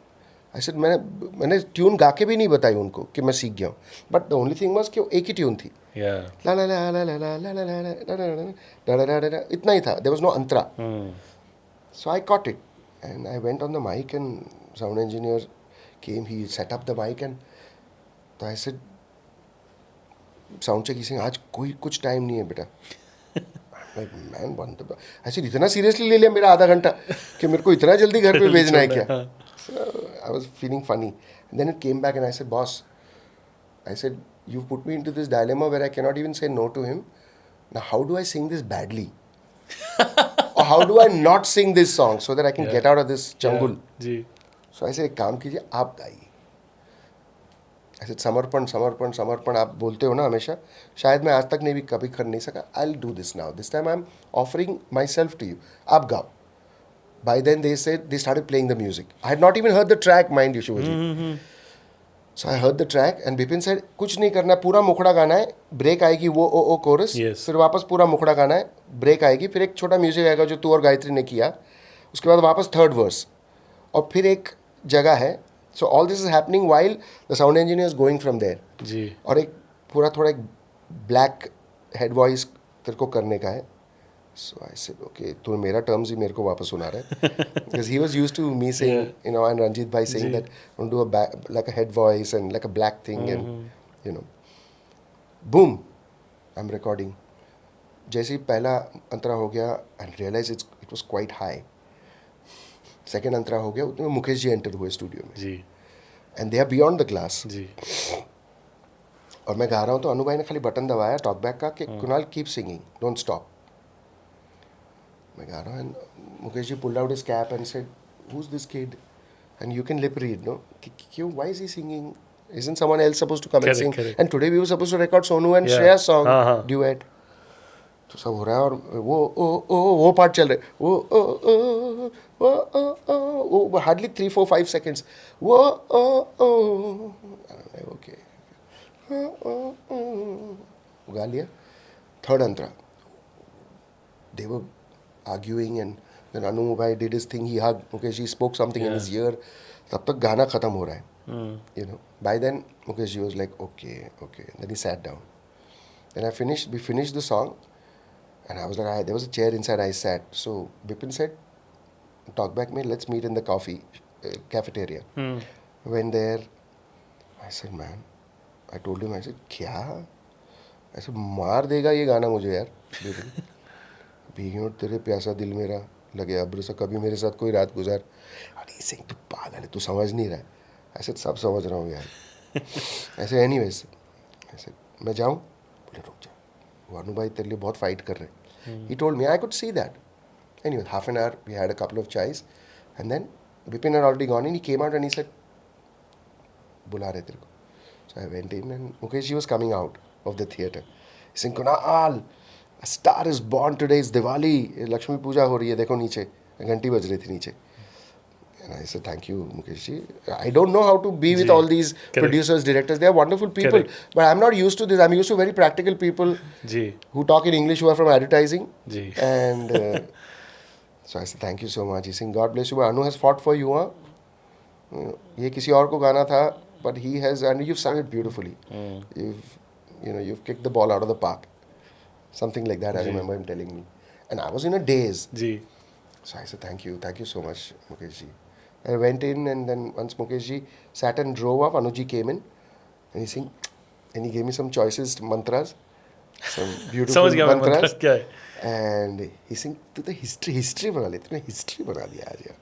आई सेड मैंने ट्यून गा के भी नहीं बताई उनको कि मैं सीख गया हूँ. But the only thing was कि वो एक ही ट्यून थी. Yeah. ला ला ला ला ला ला ला ला ला ला ला ला, इतना ही था. There was no antara. So I caught it and I went on the mic and sound engineer came, he set up the mic and तो I said sound check he, आज कोई कुछ टाइम नहीं है बेटा. मैन वन ऐसे इतना seriously ले लिया मेरा आधा घंटा कि मेरे को इतना जल्दी घर पे भेजना है क्या. I was feeling funny. Then it came back and I said boss, I said you put me into this dilemma where I can not even say no to him. Now how do I sing this badly, और how do I not sing this song so that I can get out of this चंगुल. जी. सो ऐसे एक काम कीजिए, आप गाइए. ऐसे समर्पण समर्पण समर्पण आप बोलते हो ना हमेशा, शायद मैं आज तक नहीं भी कभी कर नहीं सका. I will do this now, this time I am offering myself to you, आप गाओ. By then they said, they started playing the music. I had not even heard the track, mind you Shubhajit. So I heard the track and Bipin said कुछ नहीं करना, पूरा मुखड़ा गाना है, break आएगी वो ओ कोरस, Yes. फिर वापस पूरा मुखड़ा गाना है, ब्रेक आएगी, फिर एक छोटा म्यूजिक आएगा जो तू और गायत्री ने किया, उसके बाद वापस थर्ड वर्स, और फिर एक जगह है. So all this is happening while the sound engineer is going from there. जी. और एक पूरा थोड़ा एक ब्लैक हेड वॉइस तेरे को करने का है. सो आई सेड ओके, तो मेरा टर्म्स ही मेरे को वापस सुना रहा है, because he was used to me saying, you know, and Ranjit bhai saying that don't do a like a head voice and like a black thing and you know. Boom, I am recording. जैसे ही पहला अंतरा हो गया and realize it was quite high. Second अंतरा हो गया, उतने में मुकेश जी एंटर हुए स्टूडियो में. जी. And they are beyond the class. जी. और मैं गा रहा हूँ तो अनु भाई ने खाली बटन दबाया टॉकबैक का कि Kunal keep singing, don't stop. मैं गा रहा हूँ and Mukesh ji pulled out his cap and said who is this kid and you can lip read, no, क्यों, why is he singing, isn't someone else supposed to come and Correct, sing? correct. And today we were supposed to record Sonu and Yeah. Shreya's song हाँ. duet. तो सब हो रहा है और वो part चल रहा है, वो हार्डली 3 4 5 सेकेंड्स, ओके गा लिया. Third Antara, they were arguing and then Anu Malik did his thing, he hugged Mukesh, he spoke something in his ear. तब तक गाना खत्म हो रहा है. You know, by then Mukesh was like okay. Then he sat down. Then we finished the song and I was like, there was a chair inside, I sat. So Bipin said, talk back me, let's meet in the cafeteria. Went there. I said, man, I told him, I said, क्या? I said, मार देगा ये गाना मुझे यार. भीगे होंठ तेरे प्यासा दिल मेरा लगे अब्र सा, कभी मेरे साथ कोई रात गुजार. अरे सिंह तू पागल है, तू समझ नहीं रहा है. ऐसे सब समझ रहा हूँ यार. ऐसे एनीवेज ऐसे मैं जाऊँ, बोले रुक जा, वो अनु भाई तेरे लिए बहुत फाइट कर रहे हैं. He told me, I could see that. Anyway half an hour we had a couple of chais and then Vipin had already gone in, he came out and he said बुला रहे तेरे को. So I went in and Mukesh ji was coming out of the theatre. He said, Kunal, a star is born today, it's Diwali, Lakshmi Puja हो रही है, देखो नीचे घंटी बज रही थी नीचे. And I said, thank you, Mukesh ji. I don't know how to be with all these producers, directors. They are wonderful people. But I'm not used to this. I'm used to very practical people who talk in English, who are from advertising. And so I said, thank you so much. He said, God bless you. But Anu has fought for you, huh? ये किसी और को गाना था, but he has, and you've sung it beautifully. You've kicked the ball out of the park. Something like that, I remember him telling me. And I was in a daze. Ji. So I said, thank you so much, Mukesh ji. I went in, and then once Mukesh ji sat and drove off, Anuji came in and he sang, and he gave me some choices mantras, some beautiful समझ गया मैं मंत्र mantras. क्या है. And he sang, तू तो history बना ले, तूने history बना दिया आज यार.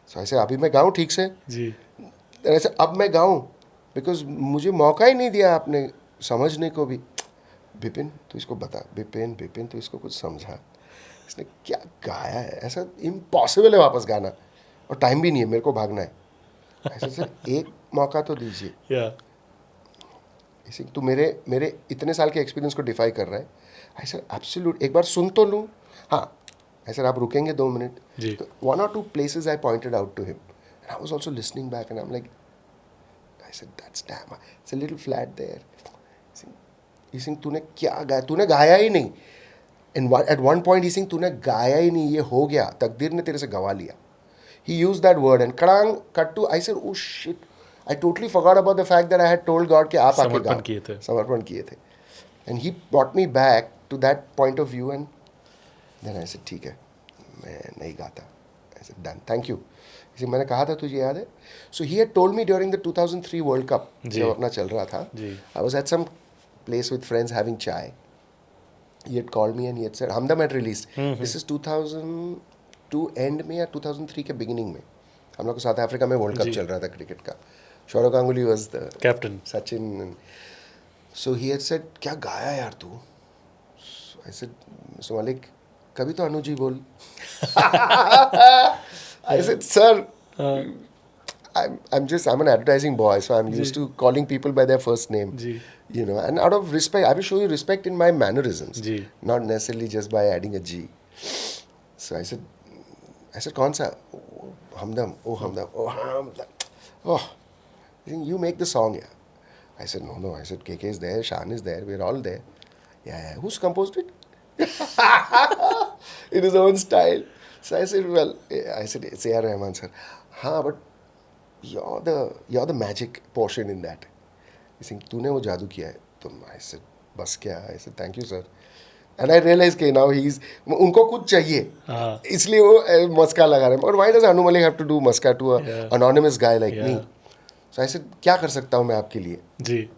So I said, अभी मैं गाऊँ ठीक से? जी. Then I said, अब मैं गाऊँ, because मुझे मौका ही नहीं दिया आपने समझने को भी. बिपिन तू इसको बता, बिपिन तू इसको कुछ समझा. इसने क्या गाया है, ऐसा इम्पॉसिबल है वापस गाना, और टाइम भी नहीं है, मेरे को भागना है. ऐसा सर एक मौका तो दीजिए. या. इसी तू मेरे इतने साल के एक्सपीरियंस को डिफाई कर रहा है. ऐसा एब्सोल्यूट एक बार सुन तो लूँ. हाँ ऐसा आप रुकेंगे 2 मिनट. जी. तो 1 or 2 places I pointed out to him, and I was also listening back, and I'm like, I said, that's damn, it's a little flat there. He saying, तूने क्या गाया, तूने गाया ही नहीं. And at one point he saying, तूने गाया ही नहीं, ये हो गया, तकदीर ने तेरे से गवा लिया. He used that word, and kadang cut to, I said, oh shit, I totally forgot about the fact that I had told God कि आप आके गाओ. समर्पण किए थे. And he brought me back to that point of view, and then I said, ठीक है, मैं नहीं गाता. I said, done, thank you. इसे मैंने कहा था तुझे याद है. So he had told me during the 2003 World Cup, जब अपना चल रहा था, I was at some place with friends having chai. He had called me and he had said, Hamdam had released. This is 2002 end में या 2003 के beginning में. हम लोग को साउथ अफ्रीका में वर्ल्ड कप चल रहा था क्रिकेट का. Shourav Ganguly was the captain. Sachin. So he had said, क्या गाया यार तू? So I said, Mr. Malik, कभी तो अनु जी बोल. I said, sir, I'm an advertising boy, so I'm used to calling people by their first name. You know, and out of respect, I will show you respect in my mannerisms, not necessarily just by adding a G. So I said, कौन सा? Hamdam, oh Hamdam, oh Hamdam, oh, you make the song, yeah. I said, no. I said, KK is there, Shaan is there, we're all there. Yeah. Who's composed it? In his own style. So I said, it's A.R. Rahman, sir. हाँ, but you're the magic portion in that. He said, तूने वो जादू किया है. तो I said, बस क्या? I said, thank you, sir. And I realized कि now उनको कुछ चाहिए, इसलिए वो मस्का लगा रहे हैं. But why does Anu Malik have to do maska to an anonymous guy like me? So I said, क्या कर सकता हूँ मैं आपके लिए? जी.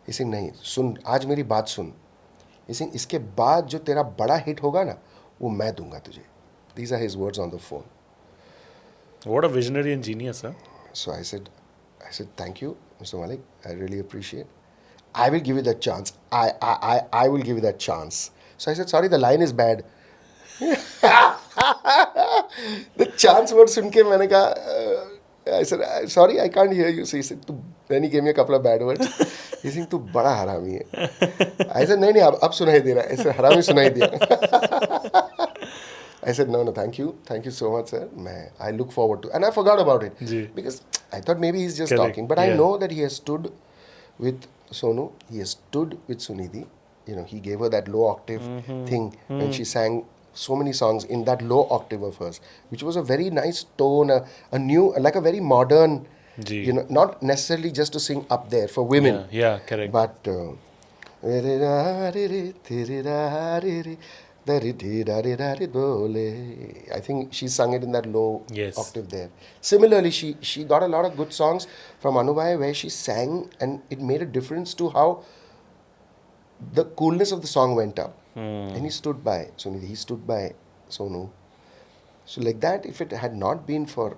He said, नहीं, सुन, आज मेरी बात सुन. He said, इसके बाद जो तेरा बड़ा हिट होगा ना, वो मैं दूंगा तुझे. These are his words on the phone. What a visionary and genius, huh? So I said, thank you, Mr. Malik. I really appreciate. I will give you that chance. I will give you that chance. So I said, sorry, the line is bad. The chance word सुन के मैंने कहा, I said, sorry, I can't hear you. So he said, then he gave me a couple of bad words. He said, तू बड़ा हरामी है. I said, नहीं, अब सुनाई दे रहा है. ऐसे हरामी सुनाई दिया. I said, no, thank you so much, sir. I look forward to, and I forgot about it because I thought maybe he's just talking. But I know that he has stood with Sonu, he has stood with Sunidhi. You know, he gave her that low octave thing, and she sang so many songs in that low octave of hers, which was a very nice tone, a new, like a very modern, you know, not necessarily just to sing up there for women. Yeah, correct. But I think she sung it in that low octave there. Similarly, she got a lot of good songs from Anubhai where she sang, and it made a difference to how the coolness of the song went up. And he stood by Sunidhi, he stood by Sonu. So like that, if it had not been for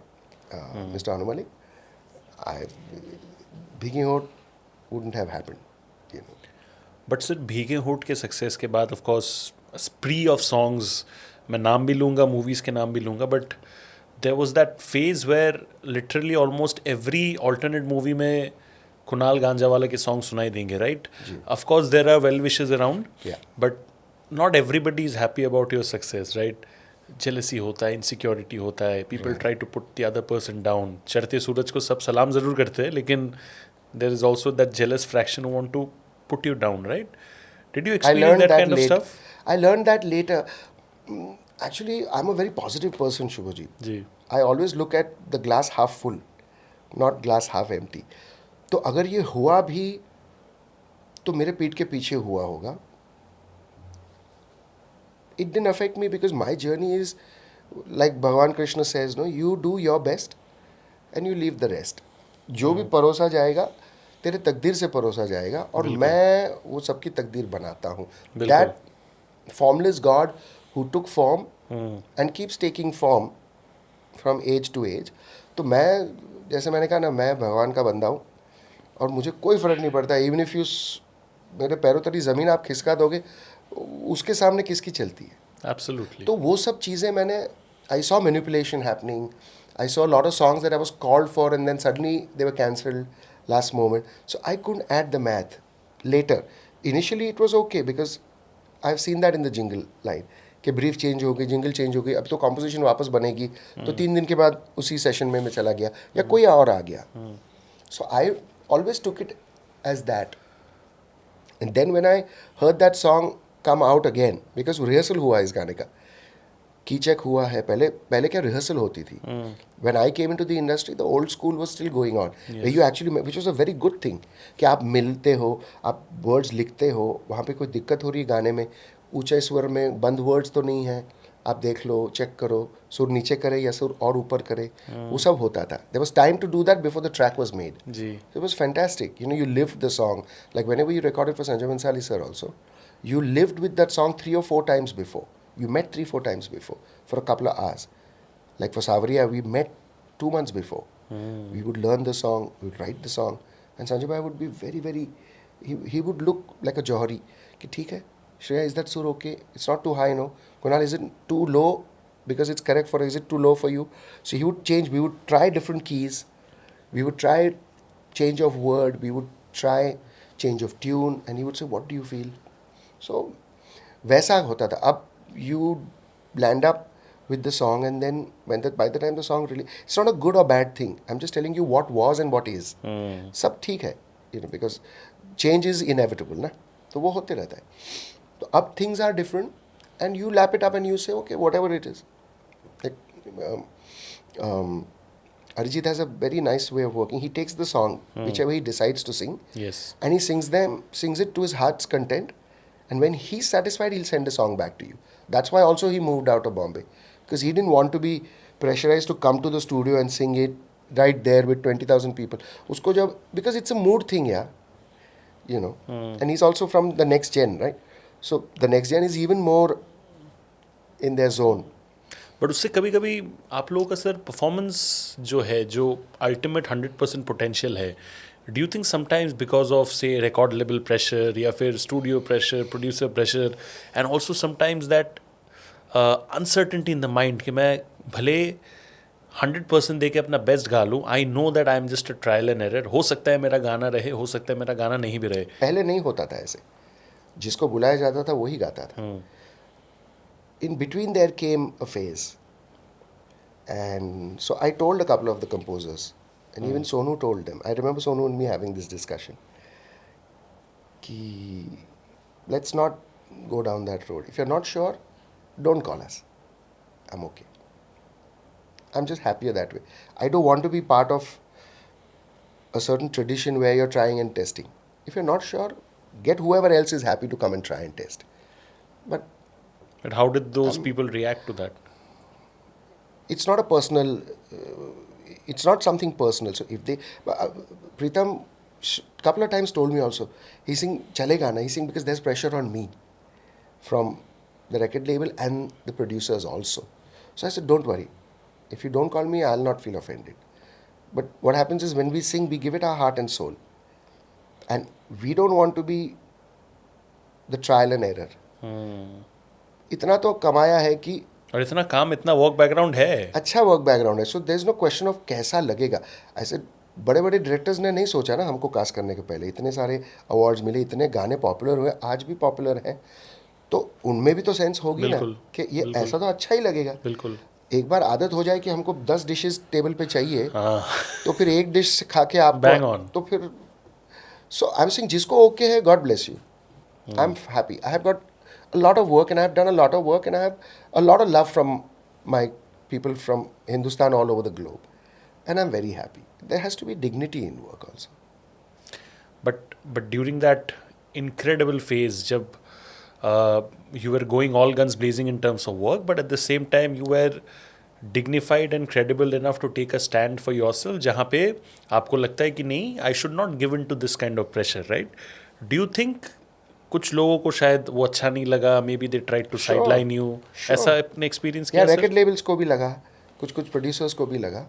Mr. Anu Malik, Bheegey Hont wouldn't have happened, you know. But sir, Bheegey Hont के success के बाद, of course, a spree of songs, मैं नाम भी लूँगा, movies के नाम भी लूँगा, but there was that phase where literally almost every alternate movie में Kunal Ganjawalla के song सुनाई देंगे, right? Of course, there are well-wishers around, but not everybody is happy about your success, right? Jealousy होता है, insecurity होता है, people try to put the other person down. चढ़ते सूरज को सब सलाम ज़रूर करते हैं, लेकिन there is also that jealous fraction who want to put you down, right? Did you experience that kind of stuff? I learned that later. Actually, I'm a very positive person, Shubhaji. I always look at the glass half full, not glass half empty. तो अगर ये हुआ भी तो मेरे पीठ के पीछे हुआ होगा, it didn't affect me because my journey is like Bhagwan Krishna says, no, you do your best and you leave the rest. जो भी परोसा जाएगा तेरे तकदीर से परोसा जाएगा और मैं वो सबकी तकदीर बनाता हूँ. That formless God who took form and keeps taking form from age to age. तो मैं जैसे मैंने कहा ना, मैं भगवान का बंदा हूँ और मुझे कोई फ़र्क नहीं पड़ता. इवन इफ़ यू मेरे पैरों तली ज़मीन आप खिसका दोगे, उसके सामने किसकी चलती है. Absolutely. तो वो सब चीज़ें मैंने, I saw manipulation happening. I saw a lot of songs that I was called for and then suddenly they were cancelled last moment. So I couldn't add the math later. Initially it was okay because I've seen that in the jingle line कि brief change हो गई, jingle change हो गई, अब तो composition वापस बनेगी. तो 3 दिन के बाद उसी सेशन में मैं चला गया या कोई और आ गया. So I always took it as that. And then when I heard that song come out again, because rehearsal हुआ इस गाने का, की चेक हुआ है. पहले क्या रिहर्सल होती थी. When I came into the industry the old school was still going on. You actually, which was a very good thing, कि आप मिलते हो, आप वर्ड्स लिखते हो, वहाँ पे कोई दिक्कत हो रही है गाने में, ऊंचे स्वर में बंद वर्ड्स तो नहीं है, आप देख लो, चेक करो, सुर नीचे करे या सुर और ऊपर करे, वो सब होता था. There was time to do that before the track was made. जी. It was fantastic. You know, you lived the song like whenever you recorded for Sanjay Bhansali sir also, you lived with that song 3 or 4 times before. You met 3-4 times before for a couple of hours. Like for Savariya, we met 2 months before. We would learn the song, we would write the song, and Sanjay Bhai would be very, very, he would look like a Johari. Ki theek hai, Shreya, is that sur okay? It's not too high, no? Kunal, is it too low because it's correct for, is it too low for you? So he would change, we would try different keys, we would try change of word, we would try change of tune, and he would say, what do you feel? So वैसा होता था. अब you land up with the song and then by the time the song really, it's not a good or bad thing. I'm just telling you what was and what is. सब ठीक है, you know, because change is inevitable ना, तो वो होते रहता है. तो अब things are different and you lap it up and you say okay, whatever it is. Like Arijit has a very nice way of working. He takes the song, whichever he decides to sing, Yes. and he sings it to his heart's content. And when he's satisfied, he'll send a song back to you. That's why also he moved out of Bombay. Because he didn't want to be pressurized to come to the studio and sing it right there with 20,000 people. Usko jab, because it's a mood thing, yeah. You know. And he's also from the next gen, right? So the next gen is even more in their zone. But उससे कभी कभी आप लोगों का sir performance जो है, जो ultimate 100% potential है, do you think sometimes because of से रिकॉर्ड लेवल प्रेशर या फिर studio pressure, producer pressure, and also sometimes that uncertainty in the mind कि मैं भले 100% दे के अपना बेस्ट गा लूँ, आई know that I am just a trial and error, हो सकता है मेरा गाना रहे, हो सकता है मेरा गाना नहीं भी रहे. पहले नहीं होता था ऐसे. जिसको बुलाया जाता था वही गाता था. In between there came a phase, and so I told a couple of the composers, and even Sonu told them. I remember Sonu and me having this discussion ki let's not go down that road. If you're not sure, don't call us. I'm okay. I'm just happier that way. I don't want to be part of a certain tradition where you're trying and testing. If you're not sure, get whoever else is happy to come and try and test. But how did those people react to that? It's not a personal, it's not something personal. So if they, Pritam couple of times told me also, he sing chalega na, he sing because there's pressure on me from the record label and the producers also. So I said, don't worry. If you don't call me, I'll not feel offended. But what happens is when we sing, we give it our heart and soul. And we don't want to be the trial and error. इतना तो कमाया है कि, और इतना काम, इतना work background है, अच्छा वर्क बैकग्राउंड है. So there is no question of कैसा लगेगा. ऐसे बड़े बड़े डायरेक्टर्स ने नहीं सोचा ना हमको कास्ट करने के पहले. इतने सारे अवार्ड्स मिले, इतने गाने पॉपुलर हुए, आज भी पॉपुलर हैं, तो उनमें भी तो सेंस होगी ना कि ये ऐसा तो अच्छा ही लगेगा. बिल्कुल. एक बार आदत हो जाए कि हमको 10 डिशेस टेबल पे चाहिए, तो फिर एक डिश खा के आप बैंग ऑन, तो फिर. सो आई एम सेइंग जिसको ओके है, God bless you. I am happy. I have got a lot of work and I have done a lot of work and I have a lot of love from my people from Hindustan all over the globe, and I'm very happy. There has to be dignity in work also. But during that incredible phase, जब you were going all guns blazing in terms of work, but at the same time you were dignified and credible enough to take a stand for yourself, जहाँ पे आपको लगता है कि नहीं, I should not give in to this kind of pressure, right? Do you think कुछ लोगों को शायद वो अच्छा नहीं लगा, maybe they tried to Sure, sideline you, sure. ऐसा आपने experience या किया record सर? labels को भी लगा, कुछ producers को भी लगा,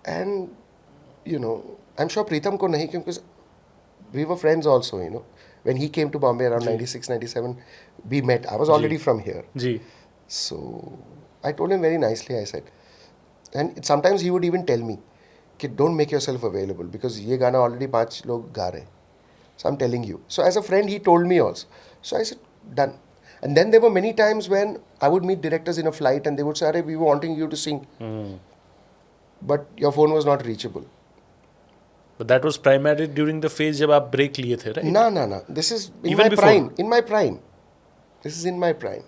and you know, I'm sure Pritam को नहीं, क्योंकि we were friends also, you know. When he came to Bombay around 96, 97, we met. I was already from here. Ji. So I told him very nicely, I said. And sometimes he would even tell me, "Kid, don't make yourself available because ये गाना already 5 लोग गा रहे हैं. So I'm telling you." So as a friend, he told me also. So I said, done. And then there were many times when I would meet directors in a flight and they would say, "Arey, we were wanting you to sing. But your phone was not reachable." But that was primarily during the phase जब आप break लिए थे, right? No. This is in Even my before? prime. In my prime. This is in my prime.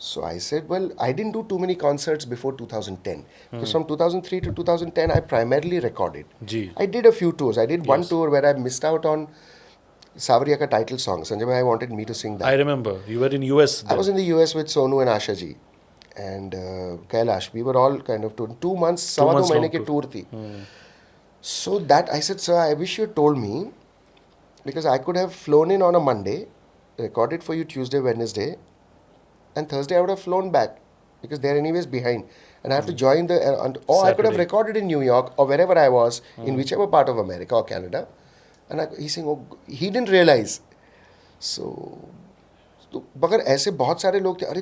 So I said, well, I didn't do too many concerts before 2010. Because from 2003 to 2010, I primarily recorded. Ji. I did a few tours. I did one tour where I missed out on Savariya ka title song. Sanjay Bhai wanted me to sing that. I remember you were in US I then. was in the US with Sonu and Asha ji. And Kailash. We were all kind of touring. 2 months, 2 months mahine long ki tour thi. So that I said, sir, I wish you had told me, because I could have flown in on a Monday, recorded for you Tuesday, Wednesday, and Thursday I would have flown back because they're anyways behind. And I have to join the, or I could have Saturday. recorded in New York or wherever I was, in whichever part of America or Canada. And he's saying, oh, he didn't realize. So, मगर ऐसे बहुत सारे लोग थे, अरे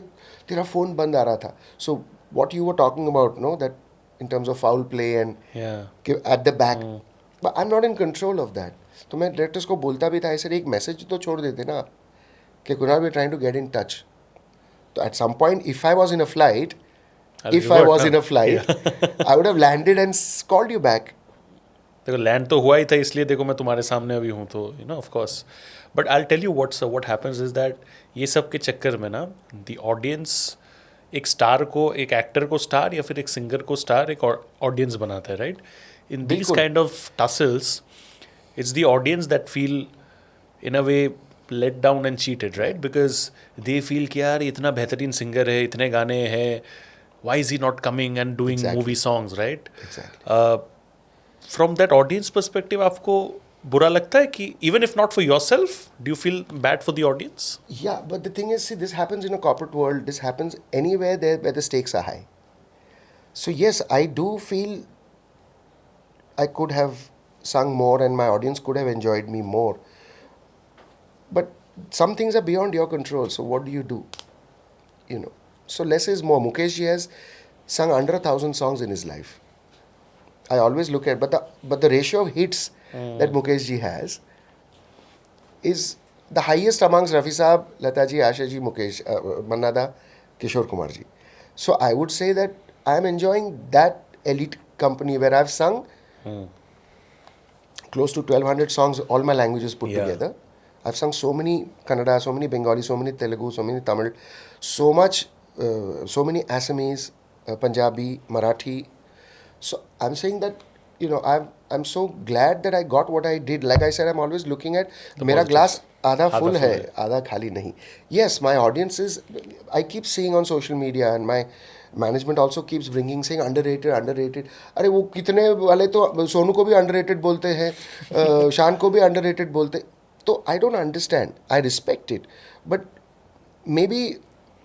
तेरा phone बंद आ रहा था. So what you were talking about, no, that in terms of foul play and Yeah. at the back. But I'm not in control of that. तो मैं डायरेक्टर्स को बोलता भी था, ऐसे एक मैसेज तो छोड़ देते ना कि Kunal we trying to get in touch. तो at some point, if I was in a flight, I would have landed and called you back. देखो लैंड तो हुआ ही था, इसलिए देखो मैं तुम्हारे सामने अभी हूँ, तो you know of course. But I tell you what happens is that ये सब के चक्कर में ना द ऑडियंस एक स्टार को, एक एक्टर को स्टार या फिर एक सिंगर को स्टार, एक ऑडियंस बनाता है, right? In these kind of tassels it's the audience that feel in a way let down and cheated, right? Because they feel कि यार इतना बेहतरीन सिंगर है, इतने गाने हैं, why is he not coming and doing movie songs, right? Exactly. From that audience perspective, आपको बुरा लगता है कि even if not for yourself, do you feel bad for the audience? Yeah, but the thing is, see, this happens in a corporate world. This happens anywhere there where the stakes are high. So yes, I do feel I could have sung more and my audience could have enjoyed me more. But some things are beyond your control. So what do you do? You know. So less is more. Mukesh ji has sung under 1,000 songs in his life. I always look at, but the ratio of hits that Mukesh ji has is the highest amongst Rafi Saab, Lata ji, Asha ji, Mukesh, Manna da, Kishore Kumar ji. So I would say that I am enjoying that elite company where I've sung close to 1,200 songs, all my languages put together. I've sung so many Kannada, so many Bengali, so many Telugu, so many Tamil, so many Assamese, Punjabi, Marathi. So I'm saying that, you know, I'm so glad that I got what I did. Like I said, I'm always looking at mera glass आधा full है, आधा खाली नहीं. Yes, my audience is, I keep seeing on social media and my management also keeps bringing, saying underrated. अरे वो कितने वाले तो सोनू को भी underrated बोलते हैं, शान को भी underrated बोलते. तो I don't understand. I respect it. But maybe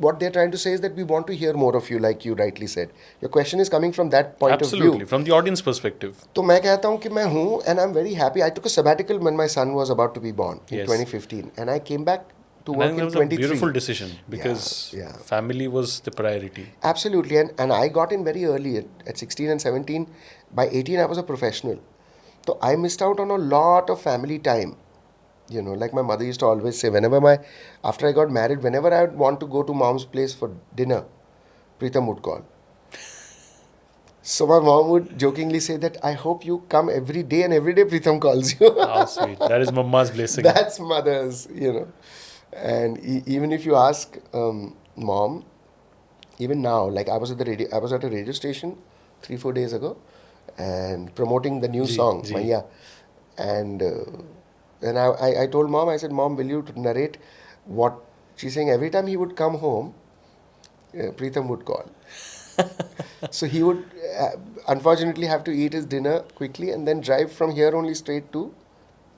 what they're trying to say is that we want to hear more of you, like you rightly said. Your question is coming from that point of view. Absolutely, from the audience perspective. तो मैं कहता हूँ कि मैं हूँ, and I'm very happy. I took a sabbatical when my son was about to be born in 2015, and I came back to work in 23. That was a beautiful decision because family was the priority. Absolutely, and I got in very early at 16 and 17. By 18, I was a professional. So I missed out on a lot of family time. You know, like my mother used to always say, after I got married, whenever I would want to go to mom's place for dinner, Pritam would call. So my mom would jokingly say that, I hope you come every day, and every day Pritam calls you. How sweet. That is mama's blessing. That's mother's, you know. And even if you ask mom, even now, like I was at a radio station 3-4 days ago and promoting the new song, Maiya. And I told mom, I said, Mom, will you narrate what She's saying every time he would come home, Pritam would call. So he would unfortunately have to eat his dinner quickly and then drive from here only straight to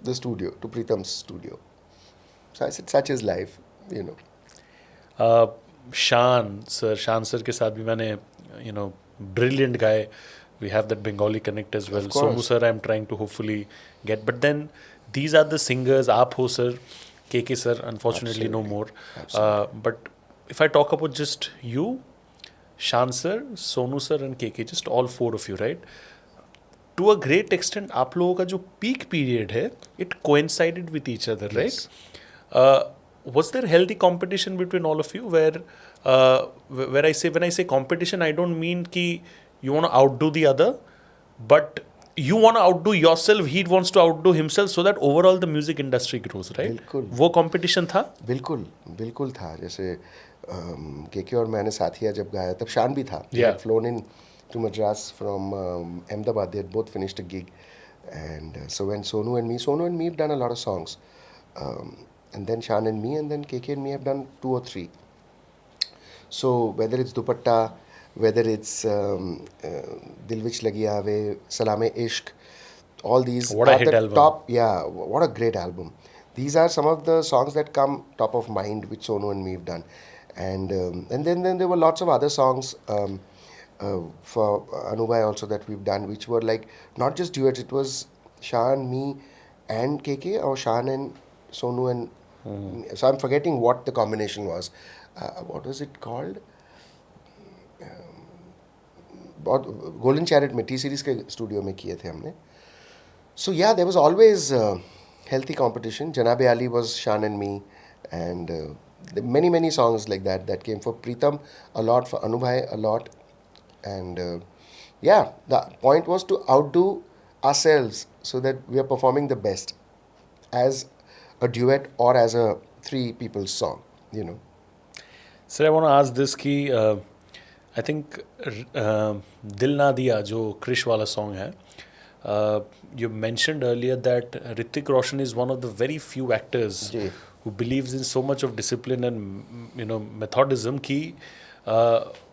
the studio, to Pritam's studio. So I said, such is life, you know. शान sir के साथ भी मैंने brilliant guy. We have that Bengali connect as well. Of course. Sonu sir, I'm trying to hopefully get. But then these are the singers. Aap ho sir, KK sir, unfortunately no more. But if I talk about just you, Shaan sir, Sonu sir, and KK, just all four of you, right? To a great extent, आप लोगों का जो peak period है, it coincided with each other, right? Was there healthy competition between all of you? Where I say, when I say competition, I don't mean कि you want to outdo the other, but you want to outdo yourself. He wants to outdo himself, so that overall the music industry grows, right? बिल्कुल. वो competition था? बिल्कुल बिल्कुल था. जैसे केके और मैंने साथिया जब गाया तब शान भी था. He Yeah. had flown in to Madras from Ahmedabad. They had both finished a gig, and so when Sonu and me have done a lot of songs, and then Shaan and me, and then KK and me have done 2 or 3. So whether it's Dupatta, whether it's Dil Vich Lagi Aave, Salame Ishq, all these What a are hit the album. top. Yeah, what a great album. These are some of the songs that come top of mind which Sonu and me have done, and then there were lots of other songs for Anu Bhai also that we've done, which were like not just duets. It was Shaan, me, and KK, or Shaan and Sonu and. So I'm forgetting what the combination was. What was it called? Golden chariot में T series के studio में किए थे हमने. So yeah there was always healthy competition. Janabe Ali was Shaan and me, and many songs like that came for Pritam a lot, for Anu Bhai a lot, and yeah, the point was to outdo ourselves so that we are performing the best as a duet or as a 3 people's song, you know. Sir, I want to ask this कि I think दिल ना दिया जो क्रिश वाला song है, you mentioned earlier that Hrithik Roshan is one of the very few actors ji. who believes in so much of discipline and methodism कि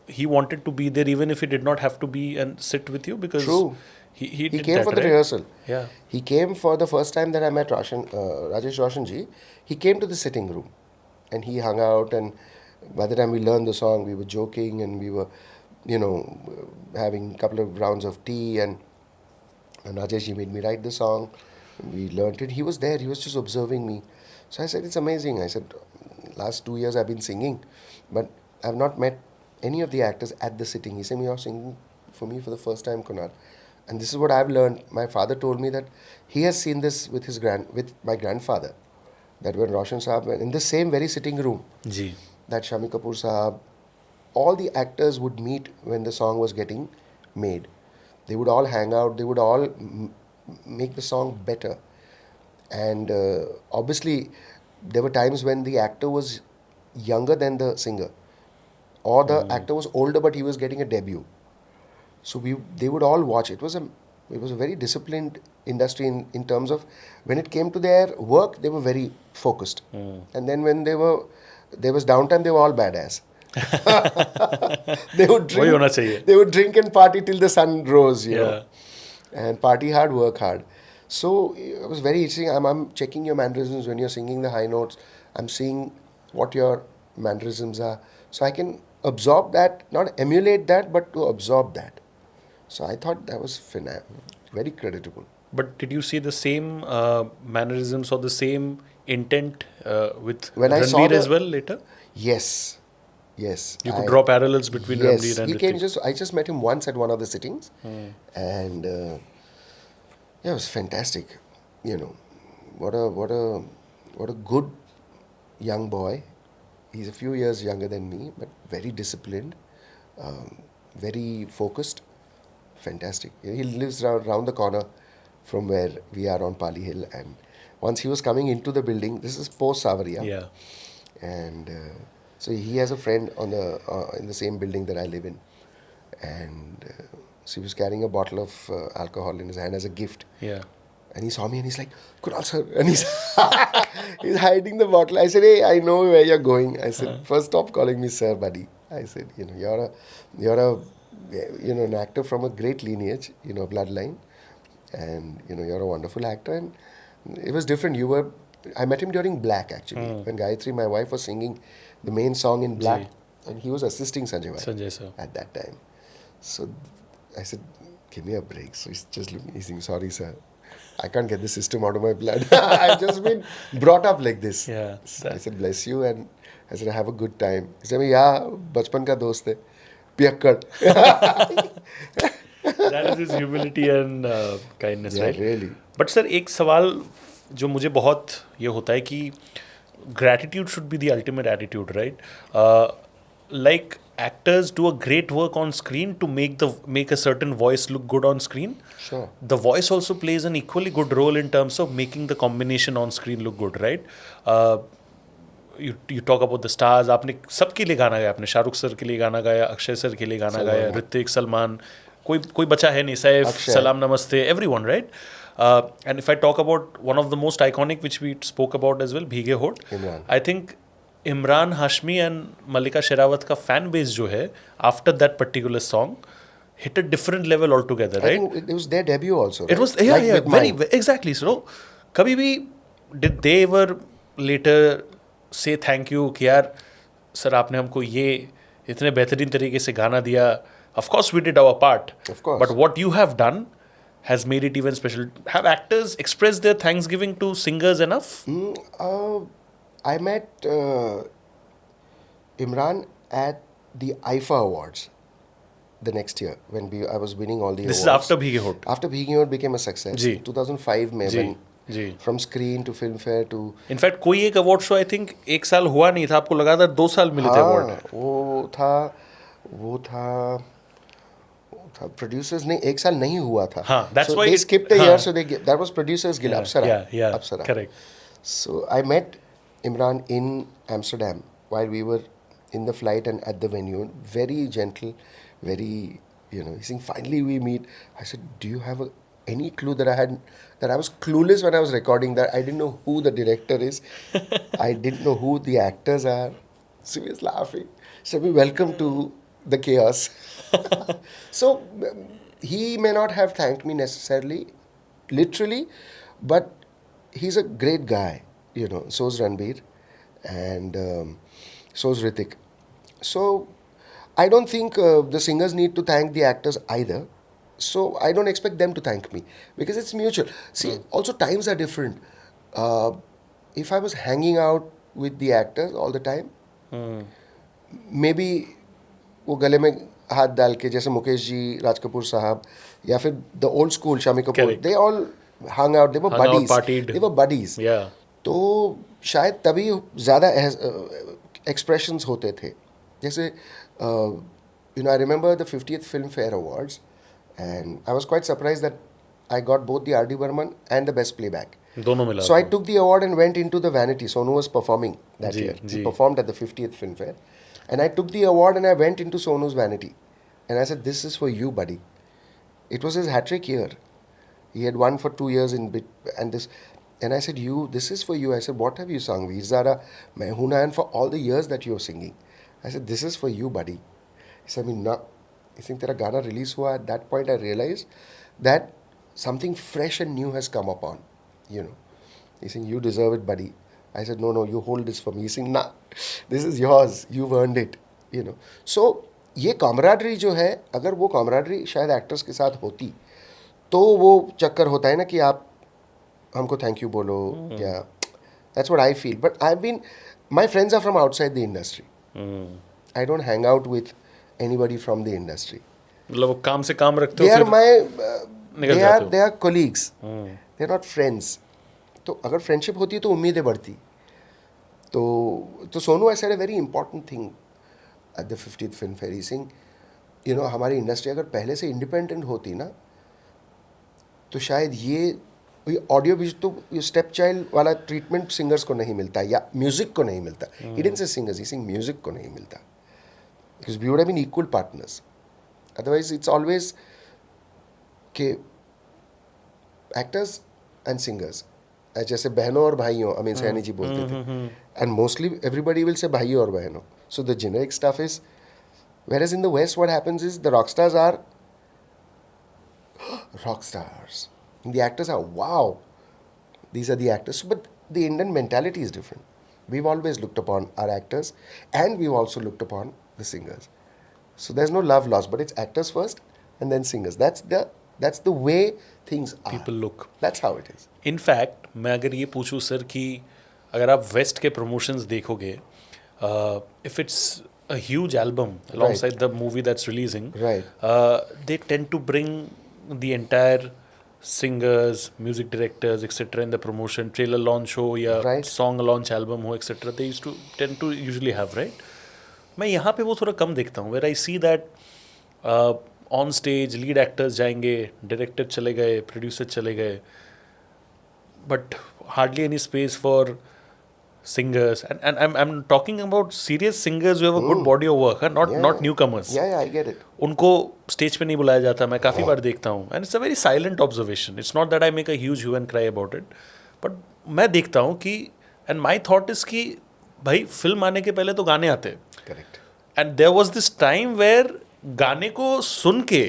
he wanted to be there even if he did not have to be and sit with you, because True. he did came that, for the right? rehearsal. Yeah. He came for the first time that I met Rajesh Roshan ji. He came to the sitting room and he hung out, and by the time we learned the song, we were joking and we were, having a couple of rounds of tea, and Rajesh ji made me write the song. We learned it. He was there. He was just observing me. So I said, it's amazing. I said, last 2 years I've been singing, but I've not met any of the actors at the sitting. He said, you're singing for me for the first time, Kunal. And this is what I've learned. My father told me that he has seen this with with my grandfather. That when Roshan Saab, in the same very sitting room, ji. that Shami Kapoor Saab, all the actors would meet when the song was getting made. They would all hang out. They would all make the song better. And obviously, there were times when the actor was younger than the singer, or the actor was older but he was getting a debut. So they would all watch. It was a very disciplined industry in terms of when it came to their work, they were very focused. And then when there was downtime, they were all badass. They would वही होना चाहिए. They would drink and party till the sun rose, you Yeah. know, and party hard, work hard. So it was very interesting. I'm checking your mannerisms when you're singing the high notes. I'm seeing what your mannerisms are, so I can absorb that, not emulate that, but to absorb that. So I thought that was very creditable. But did you see the same mannerisms or the same intent with When I saw Ranbir the- as well later? Yes. You could draw parallels between Yes, Ranbir and he came Hrithik. I just met him once at one of the sittings, and yeah, it was fantastic. You know, what a good young boy. He's a few years younger than me, but very disciplined, very focused. Fantastic. He lives around the corner from where we are on Pali Hill, and once he was coming into the building, this is post Savaria, Yeah. and so he has a friend in the same building that I live in, and so he was carrying a bottle of alcohol in his hand as a gift, Yeah. And he saw me and he's like, Kunal sir. And he's hiding the bottle. I said, hey, I know where you're going. I said, first stop calling me sir, buddy. I said, you're an actor from a great lineage, bloodline. And, you're a wonderful actor. And it was different. I met him during Black, actually. When Gayatri, my wife, was singing the main song in Black. Ji. And he was assisting Sanjay sir. at that time. So I said, give me a break. So he's just looking, he's saying, sorry, sir. I can't get the system out of my blood. I've just been brought up like this. Yeah. So I said, bless you. And I said, have a good time. He said, yeah, बचपन का दोस्त है. Piyakkad. That is his humility and kindness, Yeah, right? really. But sir, एक सवाल जो मुझे बहुत ये होता है कि gratitude should be the ultimate attitude, right? Like actors do a great work on screen to make a certain voice look good on screen. Sure. The voice also plays an equally good role in terms of making the combination on screen look good, right? You talk about the stars. आपने सबके लिए गाना गाया, आपने Shahrukh sir के लिए गाना गाया, अक्षय सर के लिए गाना गाया, ऋतिक, सलमान, कोई बचा है नहीं, सैफ, सलाम नमस्ते, everyone, right? And if I talk about one of the most iconic, which we spoke about as well, Bheegey Hont, I think Imran Hashmi and Mallika Sherawat का फैन बेस जो है after that particular song hit a different level altogether, right? I think it was their debut also. It right? was with very mine. exactly. So कभी भी did they ever later say thank you कि यार sir आपने हमको ये इतने बेहतरीन तरीके से गाना दिया. Of course we did our part. Of course. But what you have done has made it even special. Have actors expressed their thanksgiving to singers enough? I met Imran at the IFA Awards the next year when I was winning all the This awards. is after Bheegey Hont. After Bheegey Hont became a success. जी. 2005 में जी. when जी. from screen to filmfare to in fact कोई एक award show I think एक साल हुआ नहीं था, आपको लगातार 2 साल मिले थे अवार्ड. वो था प्रोड्यूसर्स ने एक साल नहीं हुआ था. हाँ, that's so why they it- skipped a हाँ. year, so that was producers guild. Apsara. Yeah, Apsara. correct. So I met Imran in Amsterdam while we were in the flight and at the venue. Very gentle, very, he's saying, finally we meet. I said, do you have any clue that I was clueless when I was recording that? I didn't know who the director is. I didn't know who the actors are. So he was laughing. So welcome to the chaos. So he may not have thanked me necessarily, literally, but he's a great guy, so is Ranbir, and so is Hrithik. So I don't think the singers need to thank the actors either. So I don't expect them to thank me because it's mutual. See, also times are different. If I was hanging out with the actors all the time, maybe वो गले में हाथ डाल के जैसे मुकेश जी, राज कपूर साहब, या फिर the old school Shami Kapoor, Correct. they all hung out, they were Hung out, buddies. partied. They were buddies. Yeah. तो शायद तभी ज़्यादा expressions होते थे. जैसे I remember the 50th Filmfare Awards and I was quite surprised that I got both the R.D. Burman and the best playback. दोनों मिला. So I took the award and went into the vanity. Sonu was performing that ji, year. Ji. He performed at the 50th Filmfare. And I took the award and I went into Sonu's vanity. And I said, this is for you, buddy. It was his hat-trick year. He had won for 2 years and I said, this is for you. I said, what have you sung? Veer Zara, Main Hoon Na, and for all the years that you're singing. I said, this is for you, buddy. He said, no. I think tera Gana release hua. At that point, I realized that something fresh and new has come upon. He's saying, you deserve it, buddy. I said, no, you hold this for me. He's saying, nah, this is yours. You've earned it. So, ये camaraderie जो है, अगर वो camaraderie शायद actors के साथ होती, तो वो चक्कर होता है ना कि आप हमको thank you बोलो, या that's what I feel. But my friends are from outside the industry. I don't hang out with anybody from the industry. मतलब वो काम से काम रखते हो. They are फिर निकल जाते हो. they are colleagues. They are not friends. तो अगर friendship होती तो उम्मीदें बढ़ती. तो Sonu, I said a very important thing at the 50th Filmfare. He's saying, हमारी इंडस्ट्री अगर पहले से इंडिपेंडेंट होती ना, तो शायद ये ऑडियो भी तो ये स्टेप चाइल्ड वाला ट्रीटमेंट सिंगर्स को नहीं मिलता या म्यूजिक को नहीं मिलता. He didn't say singers, he saying music को नहीं मिलता. Because we would have been equal partners. Otherwise, it's always कि actors and singers. जैसे बहनों और भाइयों अमीन सैनी जी बोलते थे, and mostly everybody will say भाइयों और बहनों. So the generic stuff is, whereas in the West what happens is the rock stars are rock stars. And the actors are, wow, these are the actors. But the Indian mentality is different. We've always looked upon our actors and we've also looked upon the singers. So there's no love lost, but it's actors first and then singers. That's the way things are. People look. That's how it is. In fact मैं अगर ये पूछूं sir कि अगर आप waste के promotions देखोगे, if it's a huge album alongside the movie that's releasing, Right. they tend to bring the entire singers, music directors, etc. in the promotion, trailer launch हो या Right. song launch album हो, etc. They used to tend to usually have, right? मैं यहाँ पे वो थोड़ा कम देखता हूँ. Where I see that on stage lead actors जाएंगे, डायरेक्टर चले गए, प्रोड्यूसर चले गए, but hardly any space for singers, and I'm talking about serious singers who have a good body of work, not Yeah, not yeah. newcomers. Yeah, I get it. उनको stage पे नहीं बुलाया जाता. मैं काफ़ी बार देखता हूँ, and it's a very silent observation. It's not that I make a huge hue and cry about it, but मैं देखता हूँ कि, and my thought is कि भाई फिल्म आने के पहले तो गाने आते हैं. Correct. And there was this time where गाने को सुन के,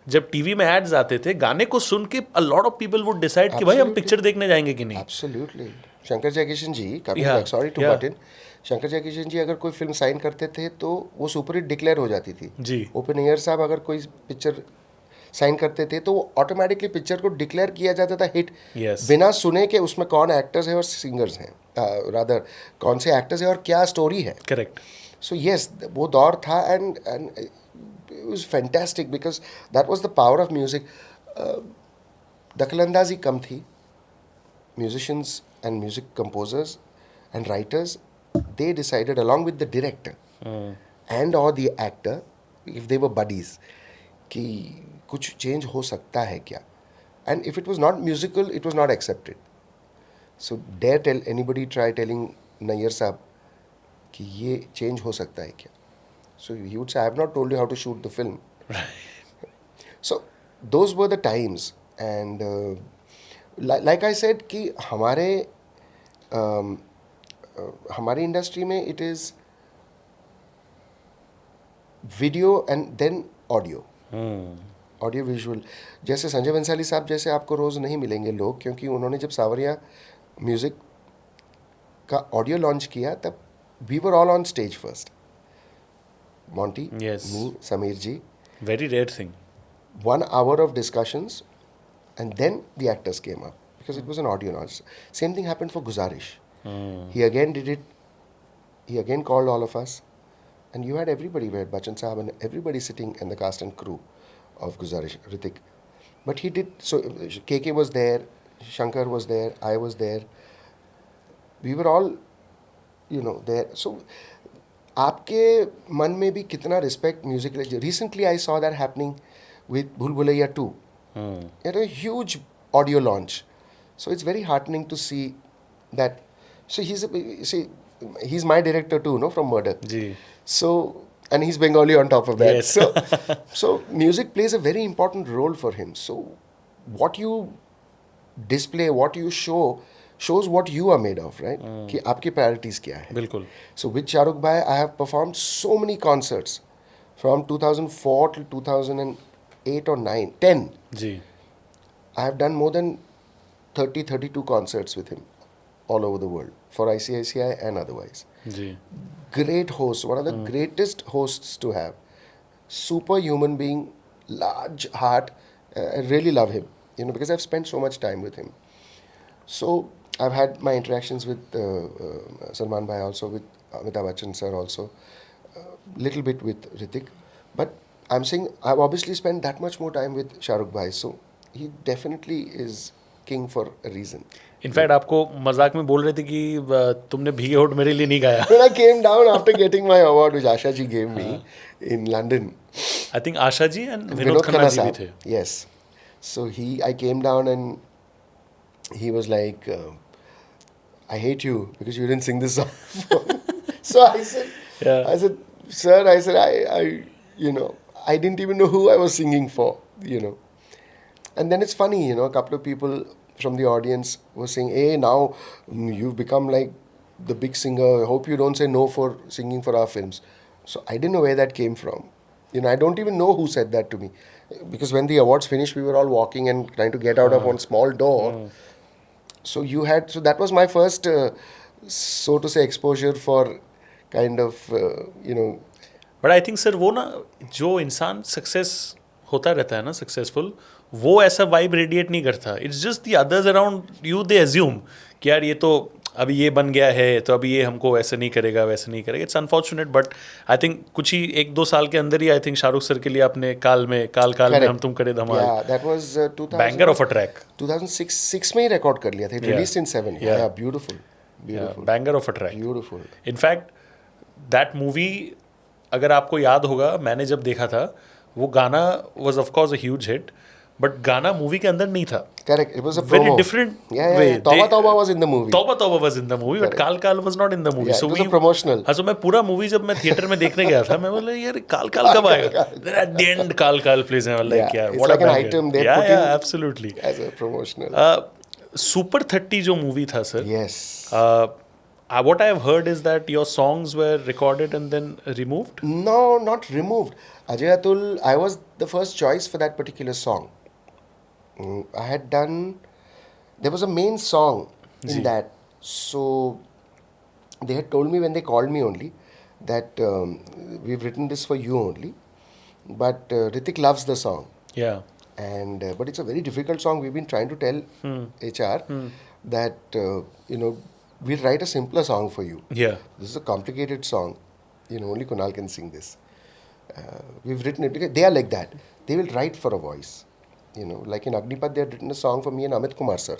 जब टीवी में एड्स आते थे, गाने को सुन के a lot of people would decide कि भाई हम पिक्चर देखने जाएंगे कि नहीं. Absolutely. Shankar Jaikishan ji, coming Yeah, back, sorry to yeah. butt in. Shankar Jaikishan जी अगर कोई फिल्म साइन करते थे तो वो सुपरहिट डिक्लेयर हो जाती थी. जी. ओपन एयर साहब अगर कोई पिक्चर साइन करते थे तो वो ऑटोमेटिकली पिक्चर को डिक्लेयर किया जाता था हिट, Yes. बिना सुने के उसमें कौन एक्टर्स है और सिंगर्स हैं, रादर कौन से एक्टर्स हैं और क्या स्टोरी है. करेक्ट. So yes, वो दौर था and it was fantastic because that was the power of music. दखलंदाजी कम थी. Musicians and music composers and writers, they decided along with the director and or the actor, if they were buddies, कि कुछ change हो सकता है क्या. And if it was not musical, it was not accepted. So dare tell anybody, try telling Nayyar साहब कि ये change हो सकता है क्या. So he would say, I have not told you how to shoot the film. So those were the times, and like I said कि हमारे industry में it is video and then audio. Audio visual. जैसे संजय बंसाली साहब जैसे आपको रोज़ नहीं मिलेंगे लोग, क्योंकि उन्होंने जब सावरिया म्यूज़िक का ऑडियो लॉन्च किया तब we were all on stage first. Monty, Yes. me, Sameer ji. Very rare thing. 1 hour of discussions, and then the actors came up because it was an audio launch. Same thing happened for Guzarish. He again did it. He again called all of us, and you had everybody. We had Bachchan Sahab and everybody sitting in the cast and crew of Guzarish, Hrithik. But he did. So KK was there, Shankar was there, I was there. We were all, there. So आपके मन में भी कितना respect music. Recently I saw that happening with Bhool Bhulaiyaa 2 at a huge audio launch. So it's very heartening to see that. So he is my director too, no, from Murder. जी. So and he's Bengali on top of that. Yes. So music plays a very important role for him. So what you display, what you shows what you are made of, right? कि आपकी priorities क्या है. बिल्कुल. So with Shahrukh bhai, I have performed so many concerts from 2004 to 2008 or 9, 10. जी. I have done more than 32 concerts with him all over the world for ICICI and otherwise. जी. Great host, one of the greatest hosts to have. Super human being, large heart. I really love him, because I've spent so much time with him. So I've had my interactions with Salman bhai also, with Amitabh Bachchan sir also, little bit with Hrithik. But I'm saying I've obviously spent that much more time with Shahrukh bhai, so he definitely is king for a reason. In fact आपको मजाक में बोल रहे थे कि तुमने भीगे होठ मेरे लिए नहीं गाया. When I came down after getting my award, which Asha ji gave me in London. I think Asha ji and Vinod Khanna ji भी थे. Yes. So I came down and he was like, I hate you because you didn't sing this song. So I said, sir, I didn't even know who I was singing for, And then it's funny, a couple of people from the audience was saying, hey, now you've become like the big singer. Hope you don't say no for singing for our films. So I didn't know where that came from. I don't even know who said that to me. Because when the awards finished, we were all walking and trying to get out of one small door. So that was my first, so to say, exposure for kind of, but I think sir वो ना जो इंसान success होता रहता है ना successful वो ऐसा वाइब रेडिएट नहीं करता. It's just the others around you they assume कि यार ये तो अभी ये बन गया है तो अभी ये हमको ऐसे नहीं करेगा वैसे नहीं करेगा. It's unfortunate but I think कुछ ही 1-2 साल के अंदर ही आई थिंक शाहरुख सर के लिए आपने काल में हम तुम करे धमाल. that was 2000 banger of a track. 2006 में ही रिकॉर्ड कर लिया था. It released in 7. Yeah, beautiful. Banger of a track. Beautiful. In fact that movie अगर आपको याद होगा मैंने जब देखा था वो गाना was of course a huge hit but गाना मूवी के अंदर नहीं था. Correct. It was a Very promo. different Yeah. way. Tauba Tauba was in the movie. Tauba Tauba was in the movie, but Kal Kal was not in the movie. Yeah, it was a promotional. हाँ, so मैं पूरा movie जब मैं theatre में देखने गया था मैं बोला यार काल काल कब आएगा. Then at the end Kal Kal plays and I was like Yeah, it's what like a an banger. item they Yeah, put in absolutely. as a promotional. Super 30 जो मूवी था sir. Yes. What I have heard is that your songs were recorded and then removed. No, not removed. Ajay Atul, I was the first choice for that particular song. I had done. There was a main song in that. So they had told me when they called me only that we've written this for you only. But Hrithik loves the song. Yeah. And but it's a very difficult song. We've been trying to tell HR that we'll write a simpler song for you. Yeah. This is a complicated song. Only Kunal can sing this. We've written it because they are like that. They will write for a voice. Like in Agnipath, they had written a song for me and Amit Kumar sir.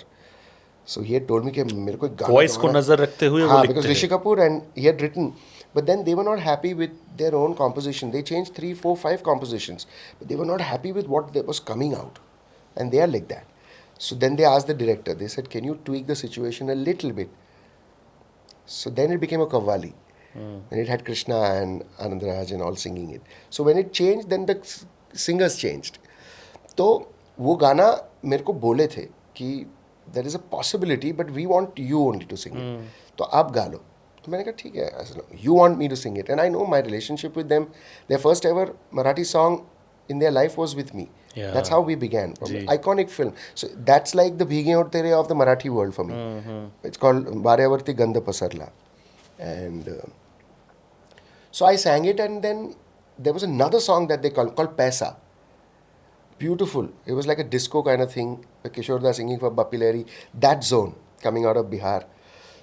So he had told me कि मेरे को एक गाना Voice को नजर रखते हुए वो हाँ, लिखते because हैं. Rishi Kapoor and he had written, but then they were not happy with their own composition. They changed 3, 4, 5 compositions, but they were not happy with what was coming out, and they are like that. So then they asked the director. They said, "Can you tweak the situation a little bit?" So then it became a Kavali. And it had Krishna and Anand Raj and all singing it. So when it changed, then the singers changed. तो वो गाना मेरे को बोले थे कि there is a possibility, but we want you only to sing it. तो आप गा लो. तो मैंने कहा ठीक है. I said, you want me to sing it, and I know my relationship with them. Their first ever Marathi song in their life was with me. Yeah. That's how we began. Iconic film. So that's like the Bheegey Hont of the Marathi world for me. It's called Varyavarti Gandha Pasarla. And so I sang it, and then there was another song that they called Paisa. Beautiful. It was like a disco kind of thing. Kishore Da singing for Bappi Lahiri. That zone coming out of Bihar.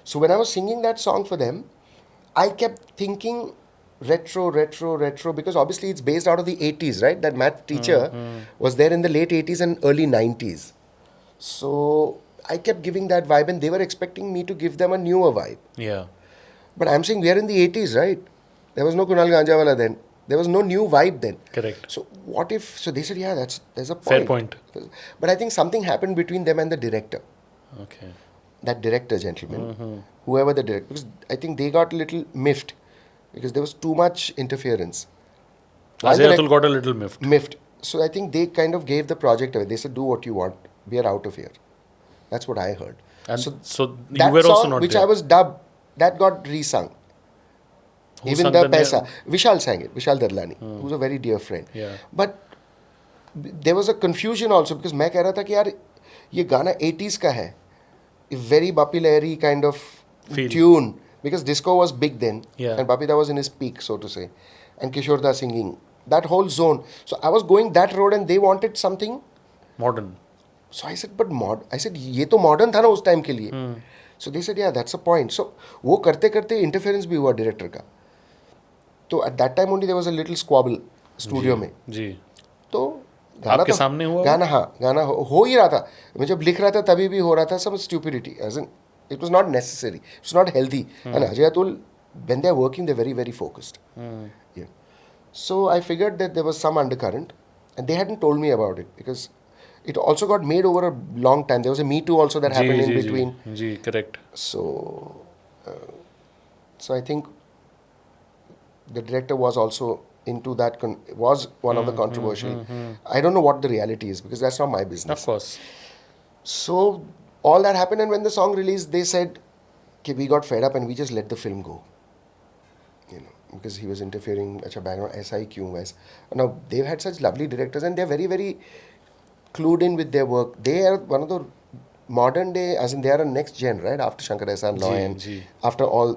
So when I was singing that song for them, I kept thinking retro, because obviously it's based out of the 80s, right? That math teacher was there in the late 80s and early 90s. So I kept giving that vibe, and they were expecting me to give them a newer vibe. Yeah. But I'm saying we are in the 80s, right? There was no Kunal Ganjawalla then. There was no new vibe then. Correct. So what if... So they said, yeah, there's a point. Fair point. But I think something happened between them and the director. Okay. That director gentleman. Whoever the director... Because I think they got a little miffed. Because there was too much interference. Ajay Atul got a little miffed. Miffed. So I think they kind of gave the project away. They said, do what you want. We are out of here. That's what I heard. And so you that were song, also not which there. I was dubbed, that got re-sung. Who Even sung the the Paisa. Vishal sang it. Vishal Darlani. Who's a very dear friend. Yeah. But there was a confusion also because मैं कह रहा था कि यार ये गाना 80s का है. A very Bappi Lahiri kind of Feel. tune. Because disco was big then. Yeah. And Bappi Da was in his peak, so to say. And Kishore Da singing. That whole zone. So I was going that road and they wanted something Modern. So I said, but I said, ये तो modern था ना उस time के लिए. So they said, yeah, that's a point. So वो करते करते interference भी हुआ director का. तो at that time only there was a little squabble studio में. जी. तो गाना आपके तो सामने हुआ? गाना हो ही रहा था. मैं जब लिख रहा था तभी भी हो रहा था some stupidity. As in, it was not necessary. It was not healthy. And Ajay Atul, when they are working, they're very, very focused. Yeah. So I figured that there was some undercurrent, and they hadn't told me about it because it also got made over a long time. There was a Me Too also that happened in between. Ji, correct. So I think the director was also into that, was one of the controversial. I don't know what the reality is because that's not my business. Of course. So all that happened, and when the song released, they said, "Okay, we got fed up and we just let the film go." You know, because he was interfering. अच्छा background ऐसा ही क्यों वैसा? Now they've had such lovely directors, and they're very very clued in with their work. They are one of the modern day, as in they are a next gen, right? After Shankar Ehsaan Loy and जी after all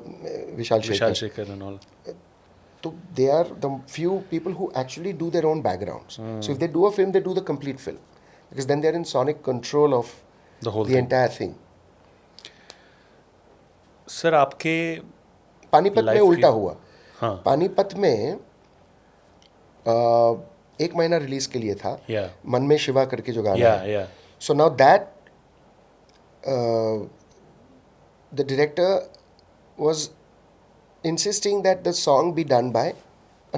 Vishal Vishal Shekhar. Shekhar and all So they are the few people who actually do their own backgrounds. So if they do a film, they do the complete film, because then they're in sonic control of the whole the thing. entire thing. Sir आपके पानीपत में Life उल्टा की- हुआ. हाँ पानीपत में एक महीना release के लिए था. या मन में शिवा करके जो गाना या है. या So now that the director was insisting that the song be done by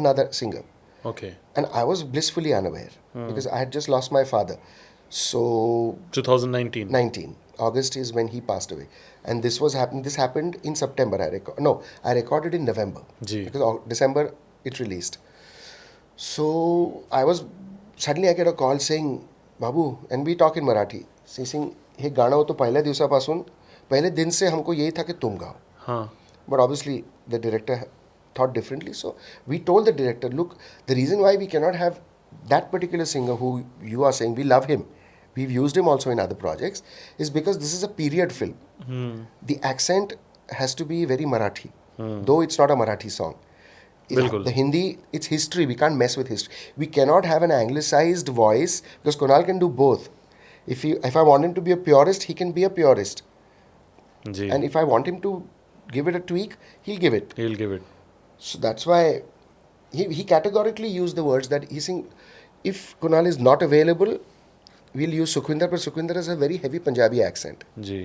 another singer, okay and I was blissfully unaware because I had just lost my father. So 2019 19 August is when he passed away, and this was happening. This happened in September. I recorded in November जी because December it released. So I was suddenly I get a call saying, "Babu," and we talk in Marathi. Saying, "हे गाणं होतं पहिल्या दिवसापासून पहले दिन से हमको यही था कि तुम गाओ." हाँ But obviously the director thought differently. So we told the director, "Look, the reason why we cannot have that particular singer who you are saying we love him, we've used him also in other projects, is because this is a period film. The accent has to be very Marathi, though it's not a Marathi song. बिल्कुल. The Hindi, it's history. We can't mess with history. We cannot have an anglicized voice because Kunal can do both. If I want him to be a purist, he can be a purist. Ji And if I want him to give it a tweak, he'll give it. he'll give it. So that's why he categorically used the words that he's saying, if Kunal is not available, we'll use Sukhwinder, but Sukhwinder has a very heavy Punjabi accent. Ji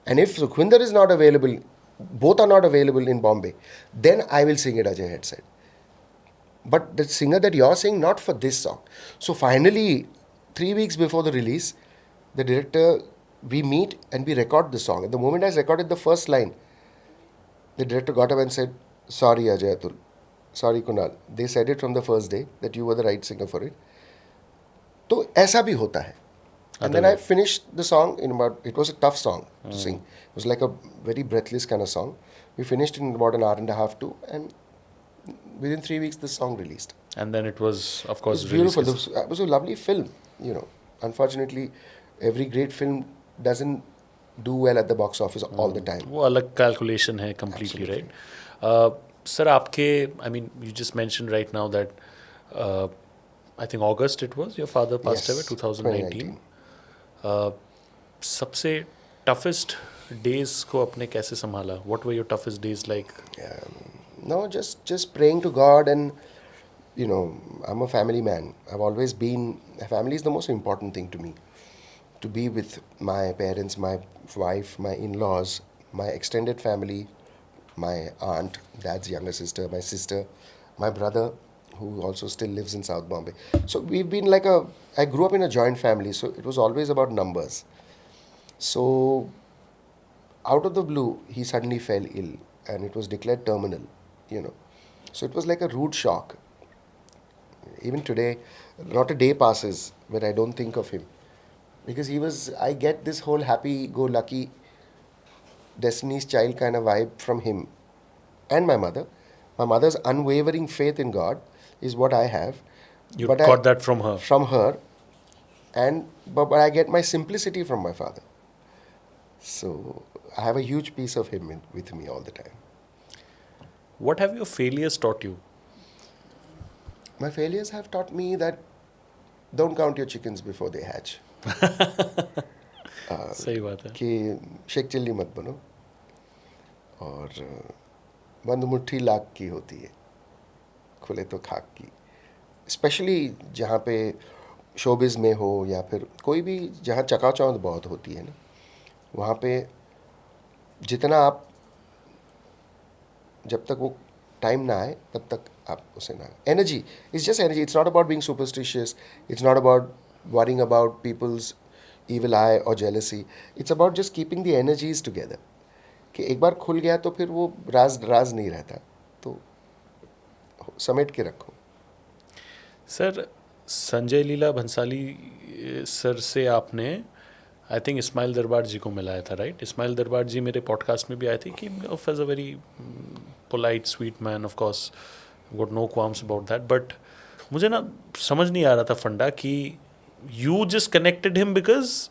And if Sukhwinder is not available, both are not available in Bombay, then I will sing it, Ajay had said. But the singer that you're saying, not for this song. So finally, 3 weeks before the release, the director, we meet and we record the song. At the moment I recorded the first line, the director got up and said, "Sorry Ajay Atul, sorry Kunal, they said it from the first day that you were the right singer for it." तो ऐसा भी होता है. And then I finished the song in about, it was a tough song to sing. It was like a very breathless kind of song. We finished in about an hour and a half too, and within 3 weeks the song released. and then it was of It course was beautiful. released. It was a lovely film, you know. Unfortunately, every great film doesn't do well at the box office all the time. वो अलग calculation है completely, right? Sir आपके I mean you just mentioned right now that I think August it was your father passed Yes, away 2019. सबसे toughest days को आपने कैसे संभाला? What were your toughest days like? No, just praying to God, and you know, I'm a family man. I've always been. Family is the most important thing to me. To be with my parents, my wife, my in-laws, my extended family, my aunt, dad's younger sister, my sister, my brother, who also still lives in South Bombay. So we've been like I grew up in a joint family, so it was always about numbers. So out of the blue, he suddenly fell ill, and it was declared terminal, you know. So it was like a rude shock. Even today, not a day passes where I don't think of him. Because I get this whole happy-go-lucky Destiny's Child kind of vibe from him and my mother. My mother's unwavering faith in God is what I have. You But got that from her. From her. But I get my simplicity from my father. So I have a huge piece of him with me all the time. What have your failures taught you? My failures have taught me that don't count your chickens before they hatch. सही बात है. कि Sheikh chilli मत बनो, और बंद मुट्ठी लाख की होती है, खुले तो खाक की. स्पेशली जहाँ पे शोबिज़ में हो या फिर कोई भी जहाँ चकाचौंध बहुत होती है ना, वहाँ पे जितना आप, जब तक वो टाइम ना आए तब तक आप उसे ना. Energy it's just energy. It's not about being superstitious. It's not about worrying about people's evil eye or jealousy. It's about just keeping the energies together. कि एक बार खुल गया तो फिर वो राज नहीं रहता, तो समेट के रखो. सर संजय लीला भंसाली सर से आपने आई थिंक इस्माइल दरबार जी को मिलाया था, राइट? इस्माइल दरबार जी मेरे पॉडकास्ट में भी आए थे कि as a very polite sweet man, of course got no qualms about that, but मुझे ना समझ नहीं आ रहा था फंडा कि you just connected him because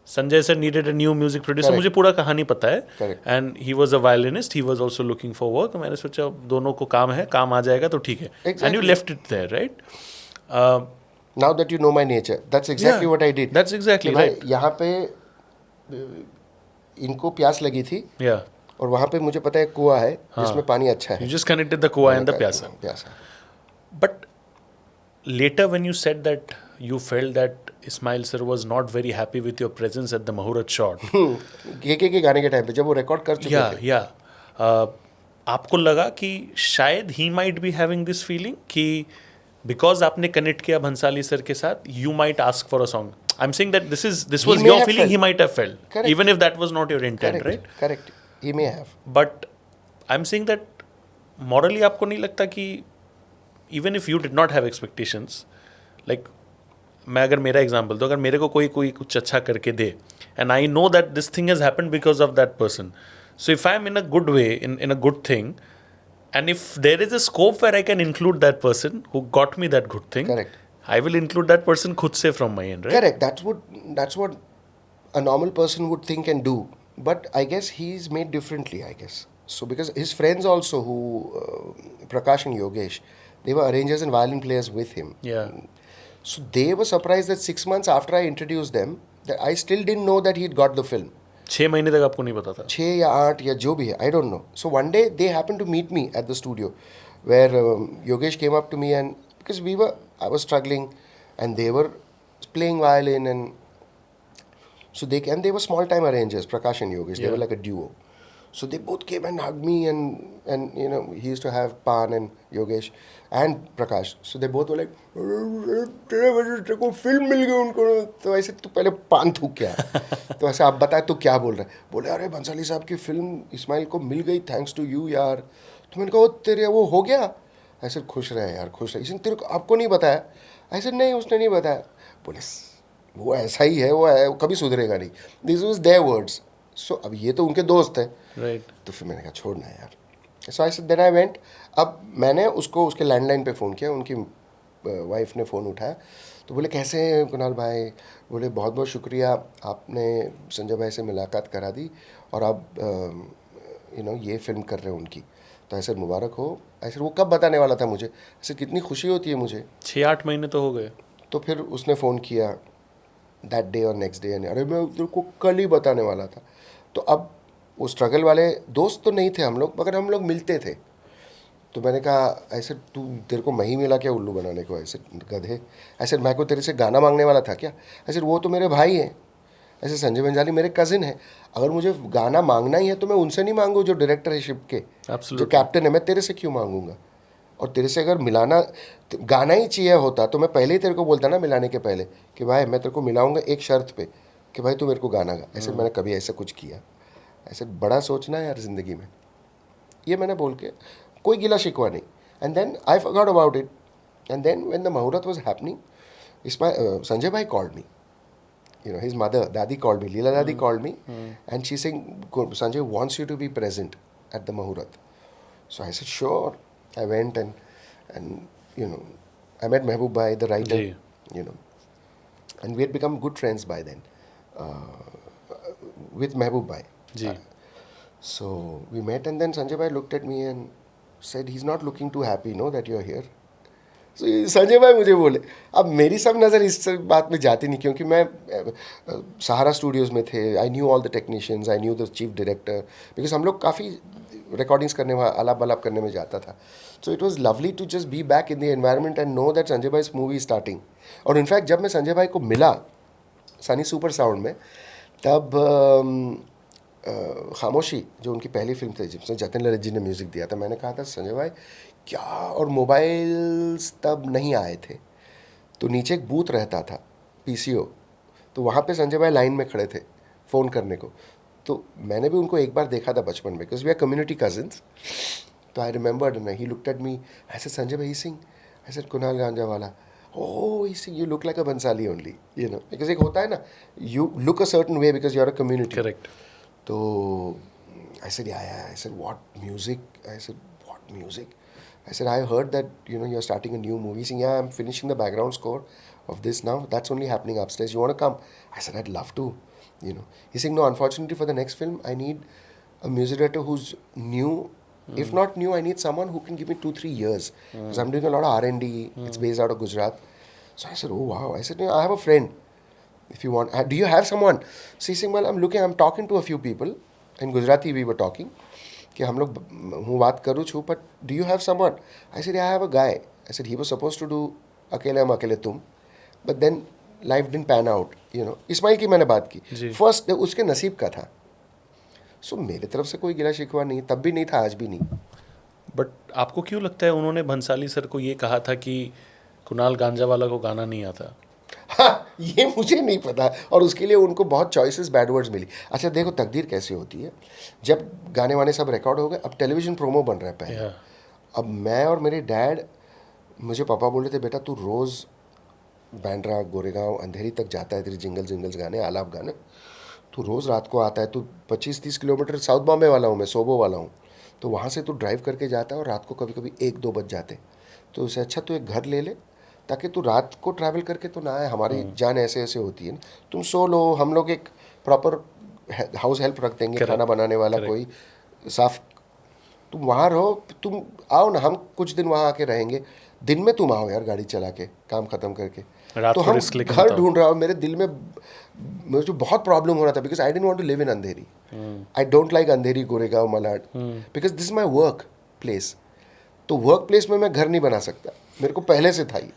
Sanjay sir needed a new music producer. Correct. मुझे पूरा कहानी पता है. Correct. And he was a violinist, he was also looking for work. मैंने सोचा दोनों को काम है, काम आ जाएगा तो ठीक है. And you Exactly. Left it there, right? Now that you know my nature, that's exactly what I did. That's exactly कि भाई right. यहाँ पे इनको प्यास लगी थी Yeah. और वहाँ पे मुझे पता है कुआं है जिसमें पानी अच्छा है. You just connected the Kua and the Pyasa. प्यासा. But later, when you said that you felt that Ismail sir was not very happy with your presence at the Mahurat shot. के गाने के टाइम पे जब वो record कर चुके Yeah, थे. yeah. आपको लगा कि शायद he might be having this feeling कि because आपने connect किया भंसाली सर के साथ, you might ask for a song. I'm saying that this was may your have feeling. felt. He might have felt, Correct. even if that was not your intent, Correct. right? Correct. He may have. But I'm saying that morally आपको नहीं लगता कि even if you did not have expectations, like मैं अगर मेरा example दूँ, अगर मेरे को कोई कुछ अच्छा करके दे and I know that this thing has happened because of that person, so if I am in a good way, in a good thing, and if there is a scope where I can include that person who got me that good thing, Correct. I will include that person खुद से from my end, right? Correct. That's what a normal person would think and do. But I guess he's made differently, I guess. So because his friends also who Prakash and Yogesh, they were arrangers and violin players with him. Yeah. So they were surprised that 6 months after I introduced them, that I still didn't know that he'd got the film. 6 महीने तक आपको नहीं पता था? 6 या 8 या जो भी है, I don't know. So one day they happened to meet me at the studio, where Yogesh came up to me, and because I was struggling, and they were playing violin, and so they were small time arrangers, Prakash and Yogesh. They Yeah. were like a duo. So they both came and hugged me, and you know, he used to have Pan and Yogesh and Prakash. So they both were like, तेरे को film मिल गई उनको. तो ऐसे तू पहले पान थूक क्या. तो ऐसे आप बता तू क्या बोल रहा है. बोले अरे बंसाली साहब की फिल्म इस्माइल को मिल गई थैंक्स टू यू यार. तो मैंने कहा तेरे वो हो गया. ऐसे खुश रहे यार, खुश रहे. इसने तेरे को आपको नहीं बताया. ऐसे नहीं उसने नहीं बताया. बोले वो ऐसा ही है, वो है, वो कभी सुधरेगा नहीं. This was their words. So अब ये तो उनके दोस्त हैं, राइट. तो फिर मैंने कहा छोड़ना यार. So I said then I went. अब मैंने उसको उसके लैंडलाइन पे फ़ोन किया, उनकी वाइफ ने फ़ोन उठाया. तो बोले कैसे हैं कुणाल भाई. बोले बहुत बहुत शुक्रिया, आपने संजय भाई से मुलाकात करा दी और आप यू नो ये फिल्म कर रहे हो उनकी, तो ऐसे मुबारक हो. ऐसे वो कब बताने वाला था मुझे, ऐसे कितनी खुशी होती है मुझे. 6-8 महीने तो हो गए. तो फिर उसने फ़ोन किया दैट डे और नेक्स्ट डे, अरे मैं तेरे को कल ही बताने वाला था. तो अब वो स्ट्रगल वाले दोस्त तो नहीं थे हम लोग, मगर हम लोग मिलते थे. तो मैंने कहा ऐसे तू तेरे को मैं ही मिला क्या उल्लू बनाने को, ऐसे गधे. ऐसे मैं को तेरे से गाना मांगने वाला था क्या. ऐसे वो तो मेरे भाई हैं. ऐसे संजय बंजाली मेरे कज़िन है. अगर मुझे गाना मांगना ही है तो मैं उनसे नहीं मांगूँ जो डायरेक्टर है शिप के, जो कैप्टन है. मैं तेरे से क्यों मांगूंगा. और तेरे से अगर मिलाना गाना ही चाहिए होता तो मैं पहले ही तेरे को बोलता ना मिलाने के पहले कि भाई मैं तेरे को मिलाऊंगा एक शर्त पे कि भाई तू मेरे को गाना गा. ऐसे मैंने कभी ऐसा कुछ किया. ऐसे बड़ा सोचना है यार ज़िंदगी में. ये मैंने बोल के कोई गिला शिकवा नहीं. And then I forgot about it. And then when the muhurat was happening, Sanjay bhai called me. You know, his mother, Dadi called me, Leela Dadi called me, and she's saying, Sanjay wants you to be present at the Mahurat. So I said, sure. I went and you know, I met Mehboob Bhai, the writer, you know, and we had become good friends by then with Mehboob Bhai. So we met, and then Sanjay Bhai looked at me and said, he's not looking too happy, no, that you're here. So Sanjay भाई मुझे बोले. अब मेरी सब नज़र इस बात में जाती नहीं, क्योंकि मैं सहारा स्टूडियोज़ में थे. I knew all the technicians, I knew the chief director, because हम लोग काफ़ी रिकॉर्डिंग्स करने में, आलाप बलाप करने में जाता था. So it was lovely to just be back in the environment and know that Sanjay bhai is movie starting. और इनफैक्ट जब मैं संजय भाई को मिला सनी सुपर साउंड में, तब खामोशी जो उनकी पहली फिल्म थी जिसमें जतिन ललित जी ने म्यूज़िक दिया था, मैंने कहा था संजय भाई क्या. और मोबाइल्स तब नहीं आए थे, तो नीचे एक बूथ रहता था PCO, तो वहाँ पे संजय भाई लाइन में खड़े थे फ़ोन करने को. तो मैंने भी उनको एक बार देखा था बचपन में, because we are community cousins. तो I remembered, he looked at me, ऐसे संजय भाई सिंह, ऐसे Kunal Ganjawala. oh, you look like a Bhansali only, you know, because एक होता है ना, you look a certain way because you're a community. Correct. So I said, yeah. I said, what music? I said, what music? I said, I heard that, you know, you're starting a new movie. He said, yeah, I'm finishing the background score of this now. That's only happening upstairs. You want to come? I said, I'd love to, you know. He's saying, no, unfortunately for the next film, I need a music director who's new. If not new, I need someone who can give me 2-3 years. Because I'm doing a lot of R&D. It's based out of Gujarat. So I said, oh, wow. I said, I have a friend. If you want, do you have someone? So he's saying, well, I'm talking to a few people. In Gujarati, we were talking. कि हम लोग हूँ बात करूँ छू but do you have someone? I said, yeah, I have a guy. I said, he was supposed to do अकेले हम अकेले तुम, but then life didn't pan out, you know. Ismail की मैंने बात की, फर्स्ट उसके नसीब का था. सो मेरे तरफ से कोई गिला शिकवा नहीं, तब भी नहीं था, आज भी नहीं. बट आपको क्यों लगता है उन्होंने भंसाली सर को ये कहा था कि कुणाल गांजावाला को गाना नहीं आता? हाँ, ये मुझे नहीं पता, और उसके लिए उनको बहुत चॉइसेस बैड वर्ड्स मिली. अच्छा देखो तकदीर कैसे होती है, जब गाने वाने सब रिकॉर्ड हो गए, अब टेलीविज़न प्रोमो बन रहा है पहले. अब मैं और मेरे डैड, मुझे पापा बोल रहे थे, बेटा तू रोज़ बैंड्रा गोरेगांव अंधेरी तक जाता है, तेरे जिंगल्स गाने, आलाप गाने, तू रोज़ रात को आता है, तू 25-30 किलोमीटर साउथ बॉम्बे वाला हूँ मैं, सोबो वाला हूँ, तो वहाँ से तू ड्राइव करके जाता है और रात को कभी कभी 1-2 बज जाते. तो उससे अच्छा तू एक घर ले ले, ताकि तू रात को ट्रैवल करके तो ना आए. हमारी जान ऐसे ऐसे होती है ना, तुम सो लो, हम लोग एक प्रॉपर हाउस हेल्प रख देंगे, खाना बनाने वाला कोई साफ, तुम वहाँ रहो, तुम आओ ना, हम कुछ दिन वहाँ आके रहेंगे, दिन में तुम आओ यार गाड़ी चला के काम ख़त्म करके. तो हम घर ढूंढ रहा हूँ. मेरे दिल में मुझे बहुत प्रॉब्लम हो रहा था, because I don't want to live in Andheri. I don't like Andheri Goregaon Malad, because this is my work place. तो वर्क प्लेस में मैं घर नहीं बना सकता, मेरे को पहले से था ही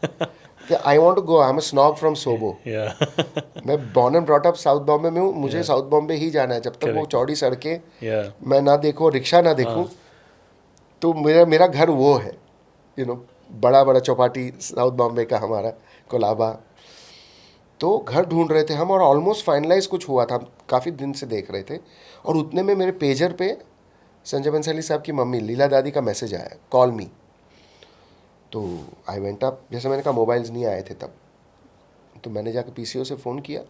कि I want to go, I am a snob from SoBo. मैं born and brought up south Bombay में हूँ, मुझे साउथ बॉम्बे ही जाना है. जब तक वो चौड़ी सड़कें मैं ना देखूँ, रिक्शा ना देखूँ, तो मेरा घर वो है, यू नो, बड़ा बड़ा चौपाटी साउथ बॉम्बे का हमारा कोलाबा. तो घर ढूंढ रहे थे हम, और ऑलमोस्ट फाइनलाइज कुछ हुआ था, हम काफ़ी दिन से देख रहे थे, और उतने में मेरे पेजर पे संजय बंसाली साहब की मम्मी लीला दादी का मैसेज आया, कॉल मी. तो आई वेंट अप, जैसे मैंने कहा मोबाइल्स नहीं आए थे तब, तो मैंने जाकर पीसीओ से फ़ोन किया.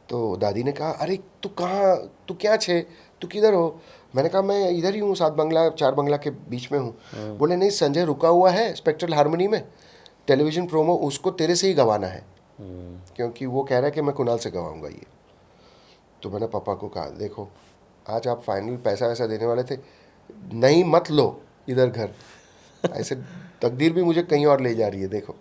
तो दादी ने कहा, अरे तू कहाँ, तू क्या छे, तू किधर हो? मैंने कहा मैं इधर ही हूँ, 7 बंगला 4 बंगला के बीच में हूँ. बोले नहीं, संजय रुका हुआ है स्पेक्ट्रल हारमोनी में, टेलीविज़न प्रोमो उसको तेरे से ही गवाना है, क्योंकि वो कह रहा है कि मैं कुणाल से गवाऊँगा ये. तो मैंने पापा को कहा, देखो आज आप फाइनल पैसा वैसा देने वाले थे, नहीं मत लो इधर घर, ऐसे तकदीर भी मुझे कहीं और ले जा रही है, देखो.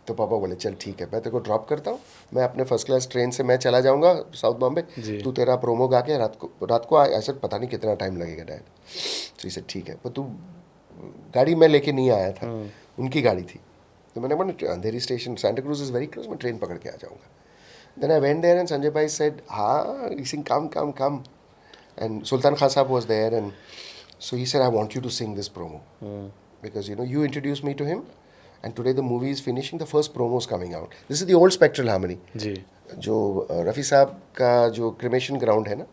तो पापा बोले चल ठीक है, मैं तेरे को ड्रॉप करता हूँ, मैं अपने फर्स्ट क्लास ट्रेन से मैं चला जाऊँगा साउथ बॉम्बे, तू तेरा प्रोमो गा के रात को ऐसे पता नहीं कितना टाइम लगेगा डैड. तो इसे ठीक है, पर तू गाड़ी मैं लेके नहीं आया था, उनकी गाड़ी थी. तो मैंने बोला Andheri station, Santa Cruz is very close, मैं ट्रेन पकड़ के आ जाऊँगा. Then I went there and Sanjay bhai said, हाँ ही सिंग कम, and Sultan Khan sahab was there, and so he said, I want you to sing this promo, because you know you introduced me to him, and today the movie is finishing, the first promo is coming out. This is the old Spectral Harmony जी, जो रफ़ी साहब का जो cremation ground है ना,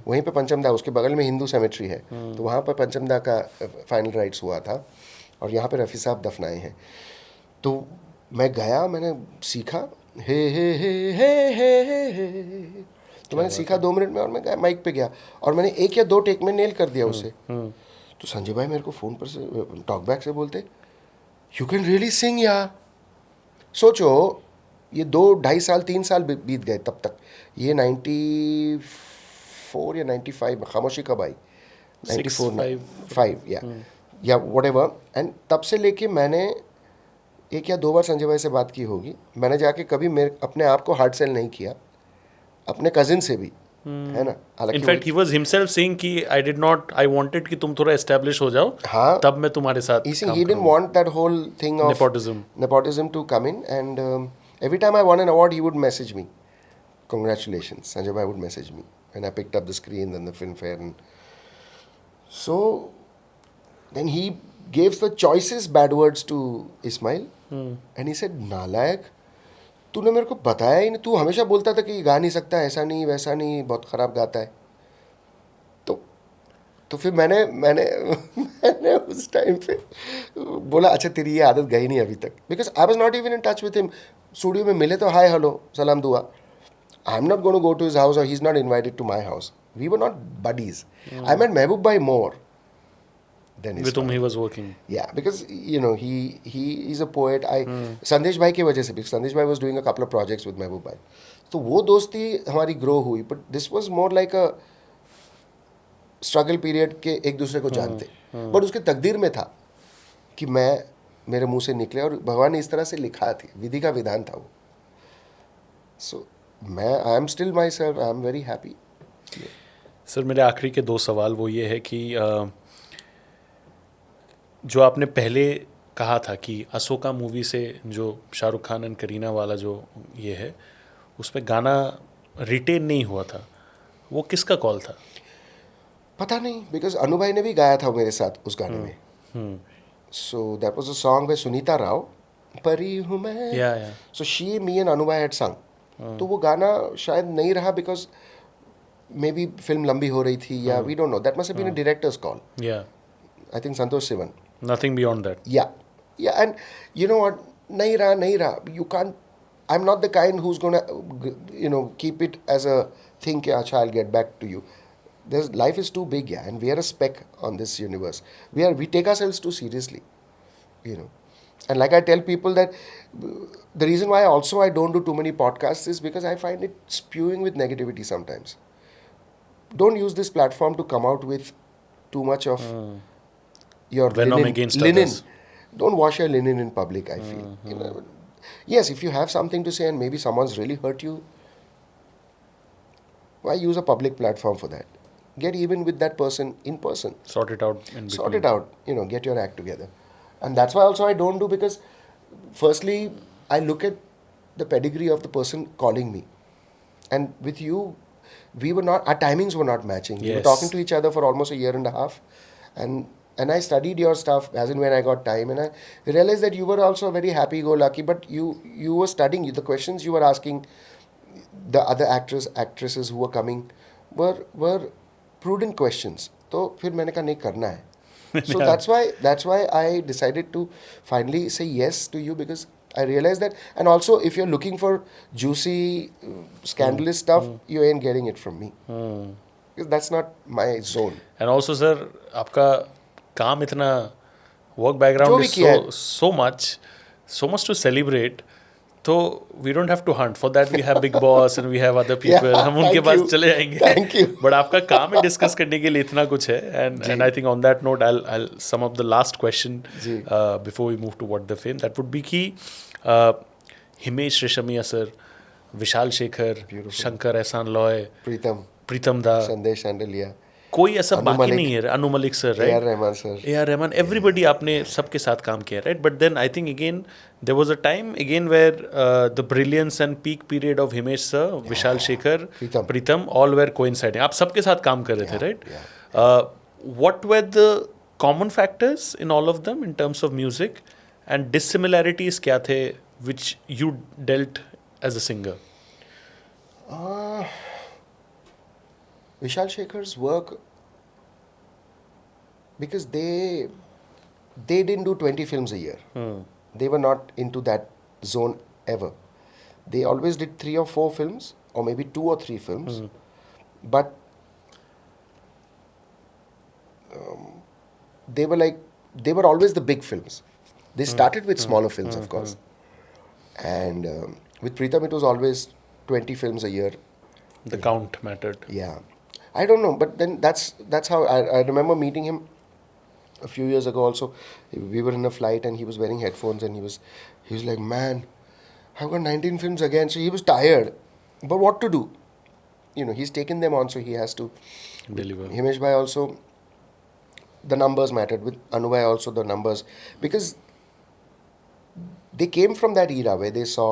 वहीं पे पंचमदा, उसके बगल में हिंदू सेमेट्री है, तो वहाँ पर पंचमदा का फाइनल राइट्स हुआ था, और यहाँ पे रफ़ी साहब दफनाए हैं. तो मैं गया, मैंने सीखा हे हे हे हे हे हे, तो मैंने सीखा 2 मिनट में, और मैं माइक पे गया, और मैंने 1 या 2 टेक में नेल कर दिया उसे. तो संजय भाई मेरे को फ़ोन पर से टॉकबैक से बोलते, यू कैन रियली सिंग यार. सोचो ये 2-2.5 साल 3 साल बीत गए तब तक. ये 94 या 95 खामोशी कब आई, 94-5 या वट एवर. एंड तब से लेके मैंने 1 या 2 बार संजय भाई से बात की होगी. मैंने जाके कभी अपने आप को हार्ड सेल नहीं किया, अपने कजिन से भी, है ना. In fact he was himself saying कि आई वांटेड कि तुम थोड़ा एस्टैब्लिश हो जाओ, हाँ, तब मैं तुम्हारे साथ he didn't want that whole thing of nepotism to come in, and every time I won an award he would message me, congratulations. Sanjay bhai would message me when I picked up the screen and the filmfare, and so then he gave the choicest bad words to Ismail, and he said, नालायक, तूने मेरे को बताया ही नहीं, तू हमेशा बोलता था कि गा नहीं सकता, ऐसा नहीं वैसा नहीं, बहुत ख़राब गाता है. तो तो फिर मैंने मैंने मैंने उस टाइम पे बोला अच्छा तेरी ये आदत गई नहीं अभी तक, because I was not even in touch with him. Studio में मिले तो हाय हेलो सलाम दुआ. I am not going to go to his house और he is not invited to my house. We were not buddies. I met Mehboob Bhai more than with whom Ismail. he was working. Yeah, because you know he is a poet. Sandesh Bhai की वजह से, because Sandesh Bhai was doing a couple of projects with Mehboob Bhai. तो वो दोस्ती हमारी grow हुई, but this was more like a struggle period के एक दूसरे को जानते. But उसके तकदीर में था कि मैं मेरे मुंह से निकले, और भगवान ने इस तरह से लिखा थी, विधि का विधान था वो. So मैं I am still my self, I am very happy. Sir मेरे आखिरी के 2 सवाल वो ये है कि जो आपने पहले कहा था कि अशोका मूवी से जो शाहरुख खान एंड करीना वाला जो ये है, उस पर गाना रिटेन नहीं हुआ था, वो किसका कॉल था? पता नहीं, बिकॉज अनु भाई ने भी गाया था मेरे साथ उस गाने में. So that was a song by Sunita Rao, परी हूँ मैं. या सो शी, मी एंड अनु भाई हैड संग. तो वो गाना शायद नहीं रहा, बिकॉज मे बी फिल्म लंबी हो रही थी, या we don't know. That must have been a director's call. Yeah I think Santosh Sivan. Nothing beyond that. Yeah and you know what, नहीं रहा. You can't, I am not the kind who is gonna you know keep it as a thing कि अच्छा I will get back to you. Life is too big, yeah, and we are a speck on this universe. We take ourselves too seriously, you know. And like I tell people that the reason why also I don't do too many podcasts is because I find it spewing with negativity sometimes. Don't use this platform to come out with too much of your Venom linen. against others. Don't wash your linen in public, I feel. You know, yes, if you have something to say and maybe someone's really hurt you, why use a public platform for that? Get even with that person in person. Sort it out in between. Sort it out. You know, get your act together. And that's why also I don't do, because firstly, I look at the pedigree of the person calling me. And with you, we were not, our timings were not matching. We were Yes. talking to each other for almost a year and a half. And I studied your stuff as and when I got time. And I realized that you were also very happy-go-lucky, but you were studying. The questions you were asking, the other actresses who were coming were prudent questions. तो फिर मैंने कहा नहीं करना है. So that's why I decided to finally say yes to you, because I realized that. And also, if you're looking for juicy, scandalous stuff, you ain't getting it from me. Because that's not my zone. And also sir, आपका काम इतना, work जो background भी is किया है. so much to celebrate. तो we don't have to hunt for that. We have Big Boss and we have other people. Yeah, हम उनके thank पास you. चले जाएंगे. Thank you. But आपका काम है डिस्कस करने के लिए इतना कुछ है. And I think on that note, I'll sum up the last question before we move to What the Fame. That would be कि हिमेश रेशमिया सर, विशाल शेखर, शंकर एहसान लॉय, प्रीतम दा, संदेश सांडलिया, कोई ऐसा अनु बाकी मलिक, नहीं है. Anu Malik sir, A.R. Right? Rahman sir. A.R. Rahman, everybody आपने सबके साथ काम किया, right? But then I think again there was a time again where the brilliance and peak period of Himesh sir, Vishal Shekhar, Pritam, all were coinciding. आप सबके साथ काम कर रहे थे, right? What were the common factors in all of them in terms of music, and dissimilarities क्या थे विच you dealt as a singer? Vishal Shekhar's work, because they didn't do 20 films a year. They were not into that zone ever. They always did 3 or 4 films, or maybe 2 or 3 films. But they were always the big films. They started with smaller films, of course. And with Pritam, it was always 20 films a year. The count mattered. Yeah, I don't know, but then that's how I remember meeting him a few years ago. Also, we were in a flight and he was wearing headphones and he was like, man, I've got 19 films again. So he was tired, but what to do? You know, he's taken them on, so he has to Deliver. Himesh Bhai also, the numbers mattered. With Anu Bhai also, the numbers, because they came from that era where they saw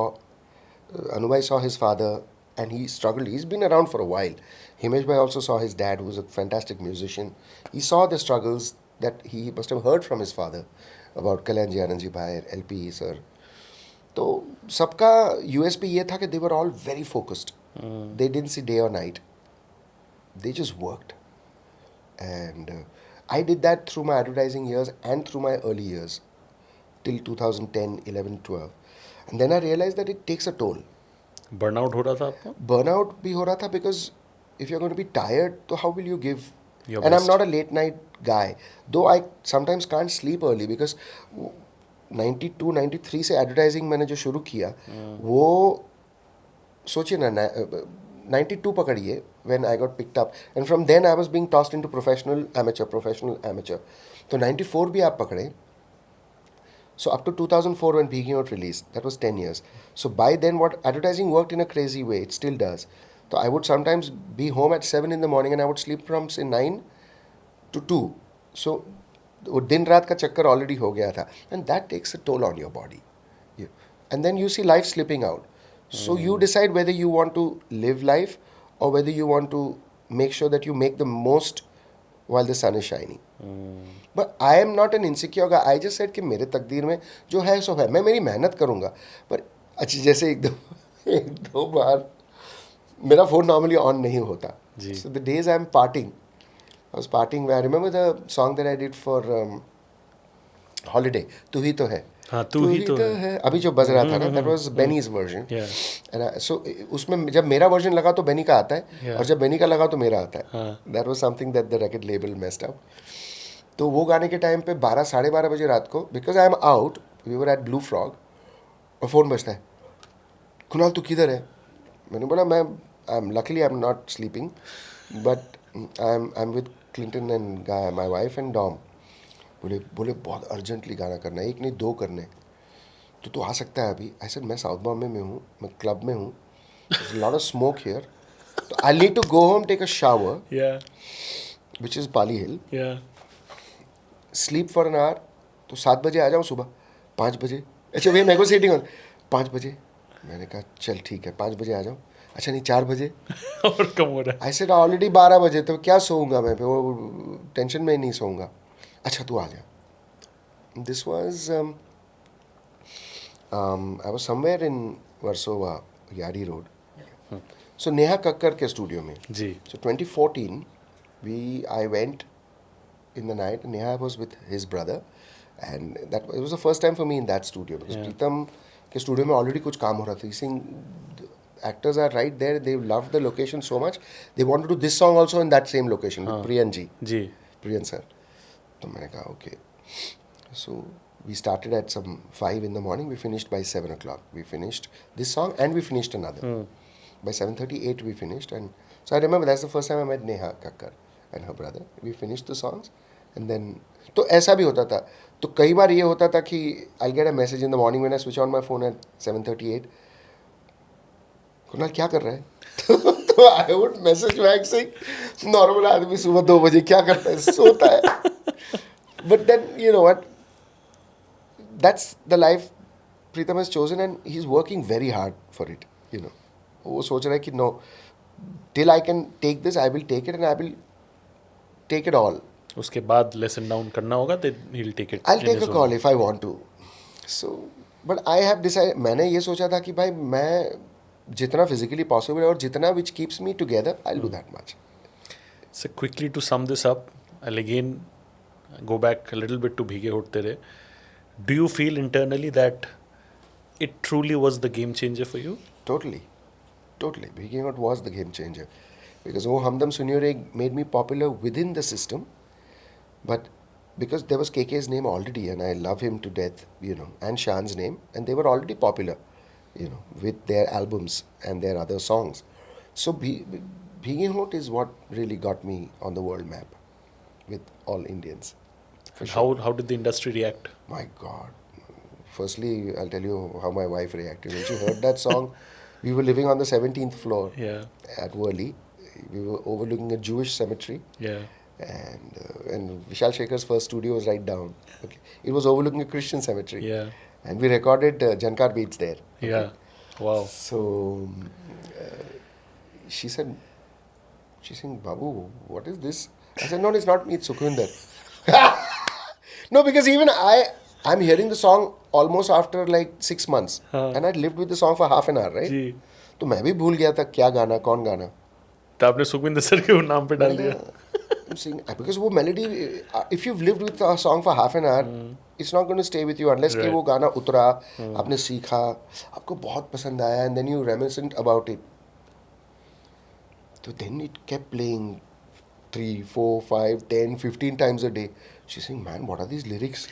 Anu Bhai saw his father and he struggled. He's been around for a while. Himesh Bhai also saw his dad, who was a fantastic musician. He saw the struggles that he must have heard from his father about Kalyanji Anandji Bhai, LP sir. तो सबका USP ये था कि they were all very focused. They didn't see day or night. They just worked. And I did that through my advertising years and through my early years till 2010, 11, 12. And then I realized that it takes a toll. Burnout हो रहा था आपको? Burnout भी हो रहा था because if you're going to be tired, so how will you give? Your And I'm best. not a late night guy. Though I sometimes can't sleep early because 92, 93 से advertising मैंने जो शुरू किया वो सोचिए ना 92 पकड़िए when I got picked up. And from then I was being tossed into professional, amateur. तो 94 भी आप पकड़े. So up to 2004 when Bheegey Hont released, that was 10 years. So by then what advertising worked in a crazy way, it still does. So I would sometimes be home at 7 in the morning and I would sleep from say 9 to 2. So वो दिन रात का चक्कर already हो गया था. And that takes a toll on your body. And then you see life slipping out. So you decide whether you want to live life or whether you want to make sure that you make the most while the sun is shining. But I am not an insecure guy. I just said कि मेरे तकदीर में जो है सो है. मैं मेरी मेहनत करूँगा. पर अच्छा जैसे एक दो बार मेरा फ़ोन नॉर्मली ऑन नहीं होता. So the days I am partying, I was partying where I remember the song that I did for Holiday, तू ही तो है. हाँ, तू ही तो है. अभी जो बज रहा था ना, that was Benny's version. And so उसमें जब मेरा वर्जन लगा तो बेनी का आता है और जब बेनी का लगा तो मेरा आता है. That was something that the record label messed up. तो वो गाने के टाइम पे 12 साढ़े 12 बजे रात को because I am out we were at blue frog और फ़ोन बजता है. कुणाल तू किधर है? मैंने बोला मैं I am luckily I am not sleeping but I am with Clinton and Guy my wife and Dom. बोले बहुत अर्जेंटली गाना करना है, एक नहीं दो करने. तो तू आ सकता है अभी? आई सेड मैं साउथ बॉम्बे में हूँ, मैं क्लब में हूँ, लॉट ऑफ स्मोक हियर, तो I need to go home take a shower which is Pali Hill, sleep for an hour. तो 7 बजे आ जाऊँ सुबह, 5 बजे. अच्छा भैया नेगोशिएटिंग ऑन 5 बजे. मैंने कहा चल ठीक है 5 बजे आ जाऊँ. अच्छा नहीं 4 बजे और कम हो रहा है. आई सेड ऑलरेडी 12 बजे, तो क्या सोऊंगा मैं? वो टेंशन में ही नहीं सोऊंगा. अच्छा तू आ जा. This was I was somewhere in Versova यारी रोड. सो नेहा कक्कर के स्टूडियो में जी. So 2014, I went in the night. Neha was with his brother, and it was the first time for me in that studio because Pritam के studio में already कुछ काम हो रहा था. Seeing actors are right there. They loved the location so much. They wanted to do this song also in that same location with Priyan ji. Priyan sir. तो मैंने कहा okay. So we started at some 5 in the morning. We finished by 7 o'clock. We finished this song and we finished another. By 7:38 we finished, and so I remember that's the first time I met Neha Kakkar and her brother. We finished the songs and then तो ऐसा भी होता था. तो कई बार ये होता था कि I'll get a message in the morning when I switch on my phone at 7:38. Kunal क्या कर रहा है? तो I would message back saying normal आदमी सुबह 2 बजे क्या करता है? सोता है. But then you know what? That's the life Pritam has chosen and he's working very hard for it. You know. वो सोच रहा है कि no till I can take this I will take it and I will take it all. उसके बाद lesson down करना होगा तो he will take it. I take a call if I want to. So but I have decide, मैंने ये सोचा था कि भाई मैं जितना फिजिकली पॉसिबल है और जितना which keeps me together I will do that much. So quickly to sum this up, I'll again go back a little bit to Bheegey Hont tere. Do you feel internally that it truly was the game changer for you? Totally. Bheegey Hont was the game changer because वो हमदम सुनियो रे made me popular within the system, but because there was KK's name already and I love him to death, you know, and Shaan's name, and they were already popular, you know, with their albums and their other songs. So Bheegey Hont is what really got me on the world map with all Indians. For sure. How did the industry react? My God. Firstly, I'll tell you how my wife reacted when she heard that song. We were living on the 17th floor at Worli. We were overlooking a Jewish cemetery. And Vishal Shekhar's first studio was right down. Okay. It was overlooking a Christian cemetery. And we recorded Jankar beats there. Okay. Wow. So she said, Babu, what is this? I said, no, it's not me, it's Sukhwinder. No, because even I'm hearing the song almost after like 6 months. And I lived with the song for half an hour, right? जी. तो मैं भी भूल गया था क्या गाना कौन गाना. तो आपने सुखविंदर सर के नाम पे डाल दिया. I'm singing because वो melody, if you've lived with a song for half an hour, it's not going to stay with you unless कि वो गाना उतरा, आपने सीखा, आपको बहुत पसंद आया, and then you reminiscent about it. So then it kept playing 3, 4, 5, 10, 15 times a day. She's saying, man, what are these lyrics?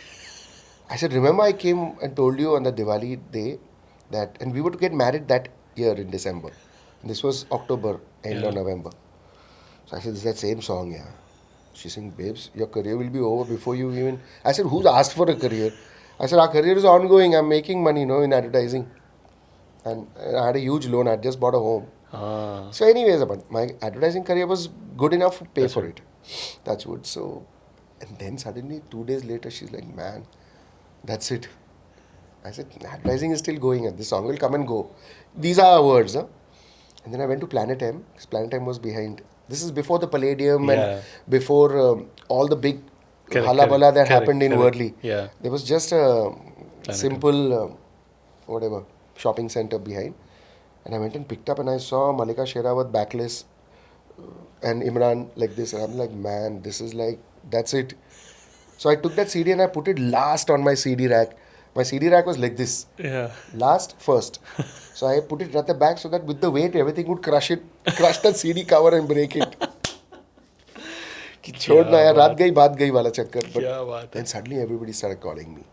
I said, remember I came and told you on the Diwali day that, and we were to get married that year in December. This was October, end of November. So I said, it's that same song, yeah. She's saying, babes, your career will be over before you even... I said, who's asked for a career? I said, our career is ongoing. I'm making money, in advertising. And I had a huge loan. I just bought a home. So anyways, but my advertising career was good enough to pay for it. That's good. So, and then suddenly 2 days later, she's like, man, that's it. I said, advertising is still going and this song will come and go. These are our words. Huh? And then I went to Planet M, because Planet M was behind. This is before the Palladium and before all the big halabala that happened in Worli. Yeah. There was just a simple, whatever, shopping center behind. And I went and picked up and I saw Malika Sherawat backless and Imran like this. And I'm like, man, this is like, that's it. So I took that CD and I put it last on my CD rack. My CD rack was like this. Yeah. Last, first. So I put it at the back so that with the weight, everything would crush that CD cover and break it. कि छोड़ना यार, रात गई बात गई वाला चक्कर. But then suddenly everybody started calling me.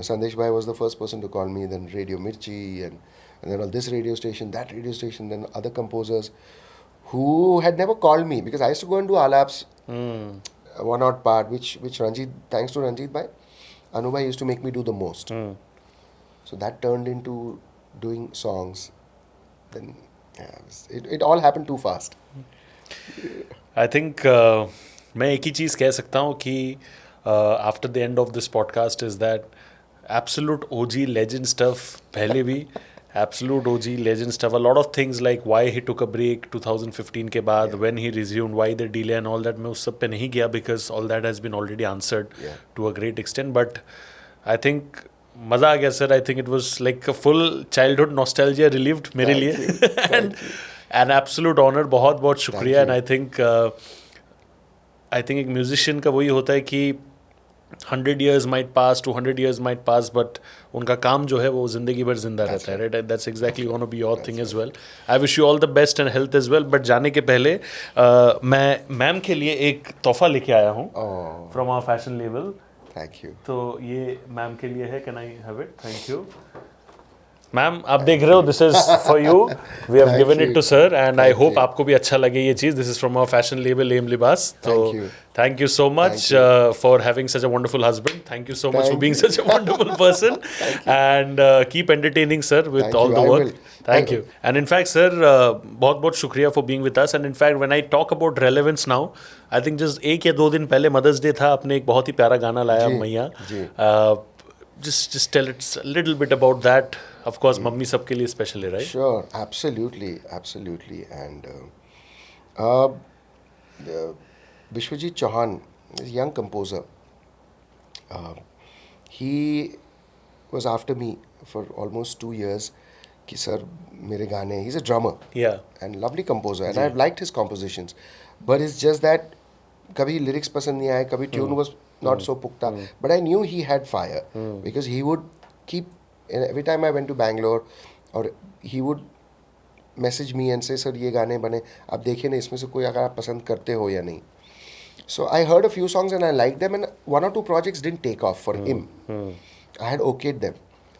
Sandesh Bhai was the first person to call me, then Radio Mirchi, and then on this radio station, that radio station, then other composers who had never called me because I used to go and do Alaps, one odd part, which Ranjit, thanks to Ranjit Bhai, Anu Bhai used to make me do the most. So that turned into doing songs. Then it all happened too fast. I think मैं एक ही चीज़ कह सकता हूँ कि after the end of this podcast is that absolute OG legend stuff पहले भी absolute OG legend stuff, a lot of things like why he took a break 2015 के बाद, when he resumed, why the delay and all that, मैं उस सब पे नहीं गया because all that has been already answered to a great extent. But I think मज़ा आ गया sir. I think it was like a full childhood nostalgia relieved मेरे लिए and an absolute honor. बहुत बहुत शुक्रिया. And I think एक musician का वही होता है कि 100 years might pass, 200 years might pass, but उनका काम जो है वो जिंदगी भर जिंदा रहता है, right? That's exactly going to be your thing as well. I wish you all the best and health as well. But जाने के पहले मैं मैम के लिए एक तोहफा लेके आया हूँ from our fashion label. Thank you. तो ये मैम के लिए है. Can I have it? Thank you. Ma'am आप देख रहे हो, this is for you. We have given it to sir and I hope आपको भी अच्छा लगे ये चीज़. This is from our fashion label M Libas. तो thank you so much for having such a wonderful husband. Thank you so much for being such a wonderful person and keep entertaining sir with all the work. Thank you. And in fact sir बहुत बहुत शुक्रिया for being with us. And in fact when I talk about relevance now, I think just 1 या 2 दिन पहले mother's day था, आपने एक बहुत ही प्यारा गाना लाया मैया. Just tell us a little bit about that. Of course, mummy सबके लिए special है, right? Sure, absolutely. And Vishwajit Chauhan is a young composer. He was after me for almost 2 years. कि सर मेरे गाने, he's a drummer. Yeah. And lovely composer. And I've liked his compositions. But it's just that कभी lyrics पसंद नहीं आए, कभी tune was not so pukta. But I knew he had fire because he would keep, every time I went to Bangalore, or he would message me and say, sir ये गाने बने, आप देखिए ना इसमें से कोई अगर आप पसंद करते हो या नहीं. So I heard a few songs and I liked them, and 1 or 2 projects didn't take off for him. I had okayed them.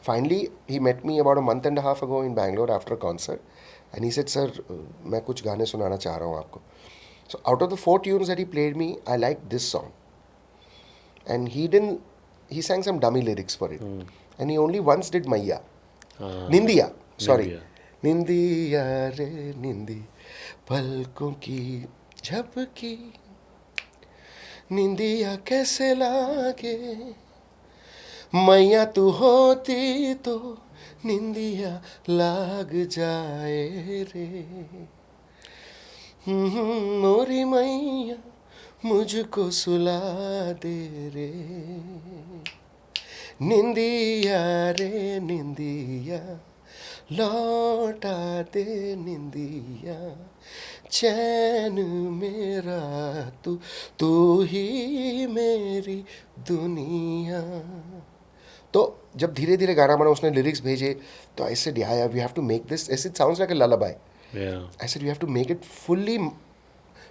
Finally, he met me about a month and a half ago in Bangalore after a concert, and he said, sir मैं कुछ गाने सुनाना चाह रहा हूँ आपको. So out of the 4 tunes that he played me, I liked this song. And he sang some dummy lyrics for it. And he only once did Maiya. Nindiya, sorry. Nindiya re nindi, palkon ki jhabki, nindiya kaise lage, Maiya tu hoti to, nindiya lag jaye re. मोरी मैया मुझको सुला दे रे, निंदिया रे निंदिया लौटा दे निंदिया चैन मेरा तू तू ही मेरी दुनिया। तो जब धीरे धीरे गाना बना, उसने लिरिक्स भेजे, तो I said ya we have to make this, it sounds like a lullaby. I said we have to make it fully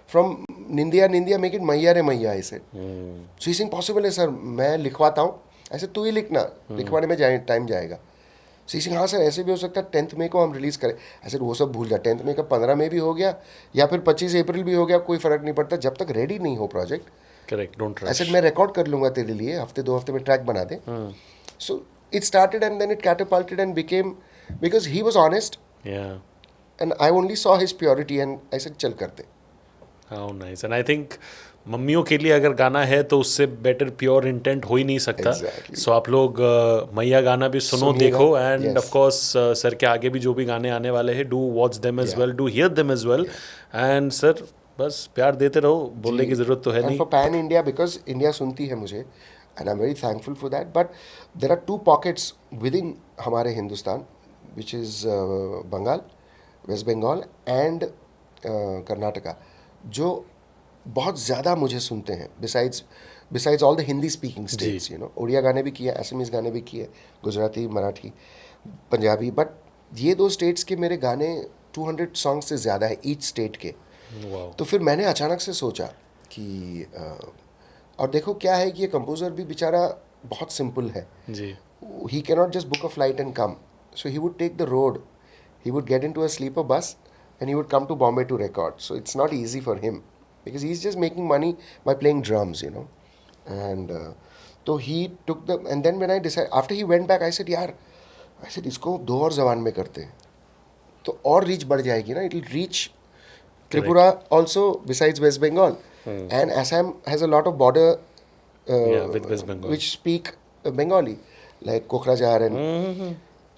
from निंदिया निंदिया, मेक इट मैया रे मैया। I said so he sing possible है sir, मैं लिखवाता हूँ। ऐसे तू ही लिखना, लिखवाने में टाइम जाएगा। सो सिंह हाँ सर ऐसे भी हो सकता है 10 मई को हम रिलीज़ करें। ऐसे वो सब भूल जा, 10 मई का 15 मई भी हो गया या फिर 25 अप्रैल भी हो गया, कोई फ़र्क नहीं पड़ता जब तक रेडी नहीं हो प्रोजेक्ट। Correct, don't rush. ऐसे मैं रिकॉर्ड कर लूँगा तेरे लिए, हफ्ते 2 हफ्ते में ट्रैक बना दे। So it started and then it catapulted and became, because he was honest and I only saw his purity and I said चल करते। How nice. And I think मम्मियों के लिए अगर गाना है तो उससे बेटर प्योर इंटेंट हो ही नहीं सकता। Exactly. सो आप लोग मैया गाना भी सुनो, सुनिएगा, देखो, and yes. Of course sir के आगे भी जो भी गाने आने वाले हैं, do watch them as Yeah. Well, do hear them as well. And sir बस प्यार देते रहो, बोलने की ज़रूरत तो है एंड नहीं। For pan India, because India सुनती है मुझे and I am very thankful for that, but there are 2 pockets within हमारे Hindustan, which is Bengal, West Bengal and Karnataka, जो बहुत ज़्यादा मुझे सुनते हैं, besides all the Hindi speaking states. You know, Odia गाने भी किए, असमीज़ गाने भी किए, गुजराती, मराठी, पंजाबी, बट ये 2 स्टेट्स के मेरे गाने 200 सॉन्ग्स से ज़्यादा है ईच स्टेट के। वाओ। तो फिर मैंने अचानक से सोचा कि और देखो क्या है कि ये कंपोज़र भी बेचारा बहुत सिंपल है जी। he cannot just book a flight and come. So he would take the road. He would get into a sleeper bus and he would come to Bombay to record. So it's not easy for him because he's just making money by playing drums, you know. And so he took the, and then when I decided, after he went back, I said, यार, I said इसको 2 और ज़बान में करते हैं तो और reach बढ़ जाएगी ना. It will reach Tripura also besides West Bengal. And Assam has a lot of border with West Bengal, which speak Bengali. Like Kokrajhar and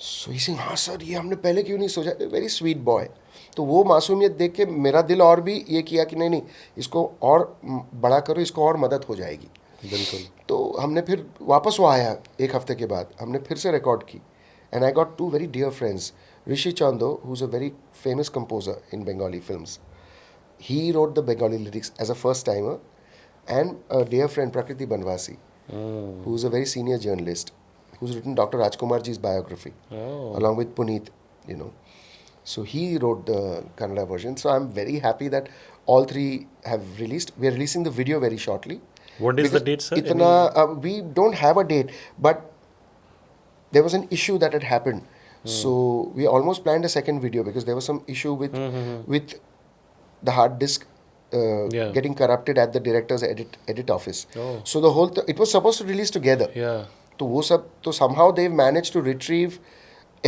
so ही सिंह, हाँ सर ये हमने पहले क्यों नहीं सोचा. Very sweet boy. तो वो मासूमियत देख के मेरा दिल और भी ये किया कि नहीं इसको और बड़ा करो, इसको और मदद हो जाएगी. बिल्कुल. तो हमने फिर वापस वो आया 1 हफ्ते के बाद, हमने फिर से रिकॉर्ड की. And I got 2 very dear friends, Rishi Chando who is a very famous composer in Bengali films. He wrote the Bengali lyrics as a first timer, and a dear friend Prakriti Banwasi, who's a very senior journalist, who's written Dr. Rajkumar ji's biography along with Puneet, you know. So he wrote the Kannada version. So I'm very happy that all 3 have released. We are releasing the video very shortly. What is the date, sir? We don't have a date, but there was an issue that had happened. So we almost planned a second video because there was some issue with the hard disk getting corrupted at the director's edit office. So the whole it was supposed to release together. तो वो सब तो somehow they've managed to retrieve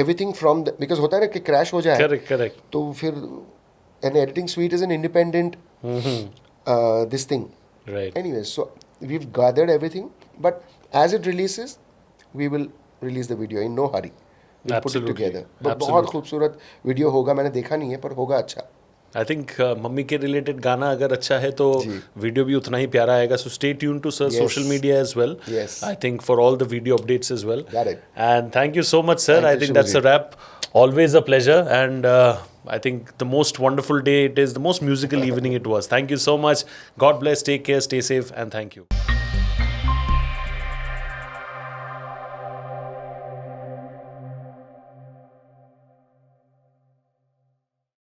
everything from the, because होता है ना कि crash हो जाए. Correct. तो फिर an editing suite is an independent this thing. Right. Anyways, so we've gathered everything, but as it releases, we will release the video in no hurry. We'll put it together. But बहुत खूबसूरत video होगा, मैंने देखा नहीं है पर होगा अच्छा. आई थिंक मम्मी के रिलेटेड गाना अगर अच्छा है तो वीडियो भी उतना ही प्यारा आएगा. So stay tune to sir social media as well. I think for all the video updates as well. And thank you so much sir. I think that's a wrap. Always a pleasure, and I think the most wonderful day it is, the most musical evening it was. Thank you so much. God bless, take care, stay safe, and thank you.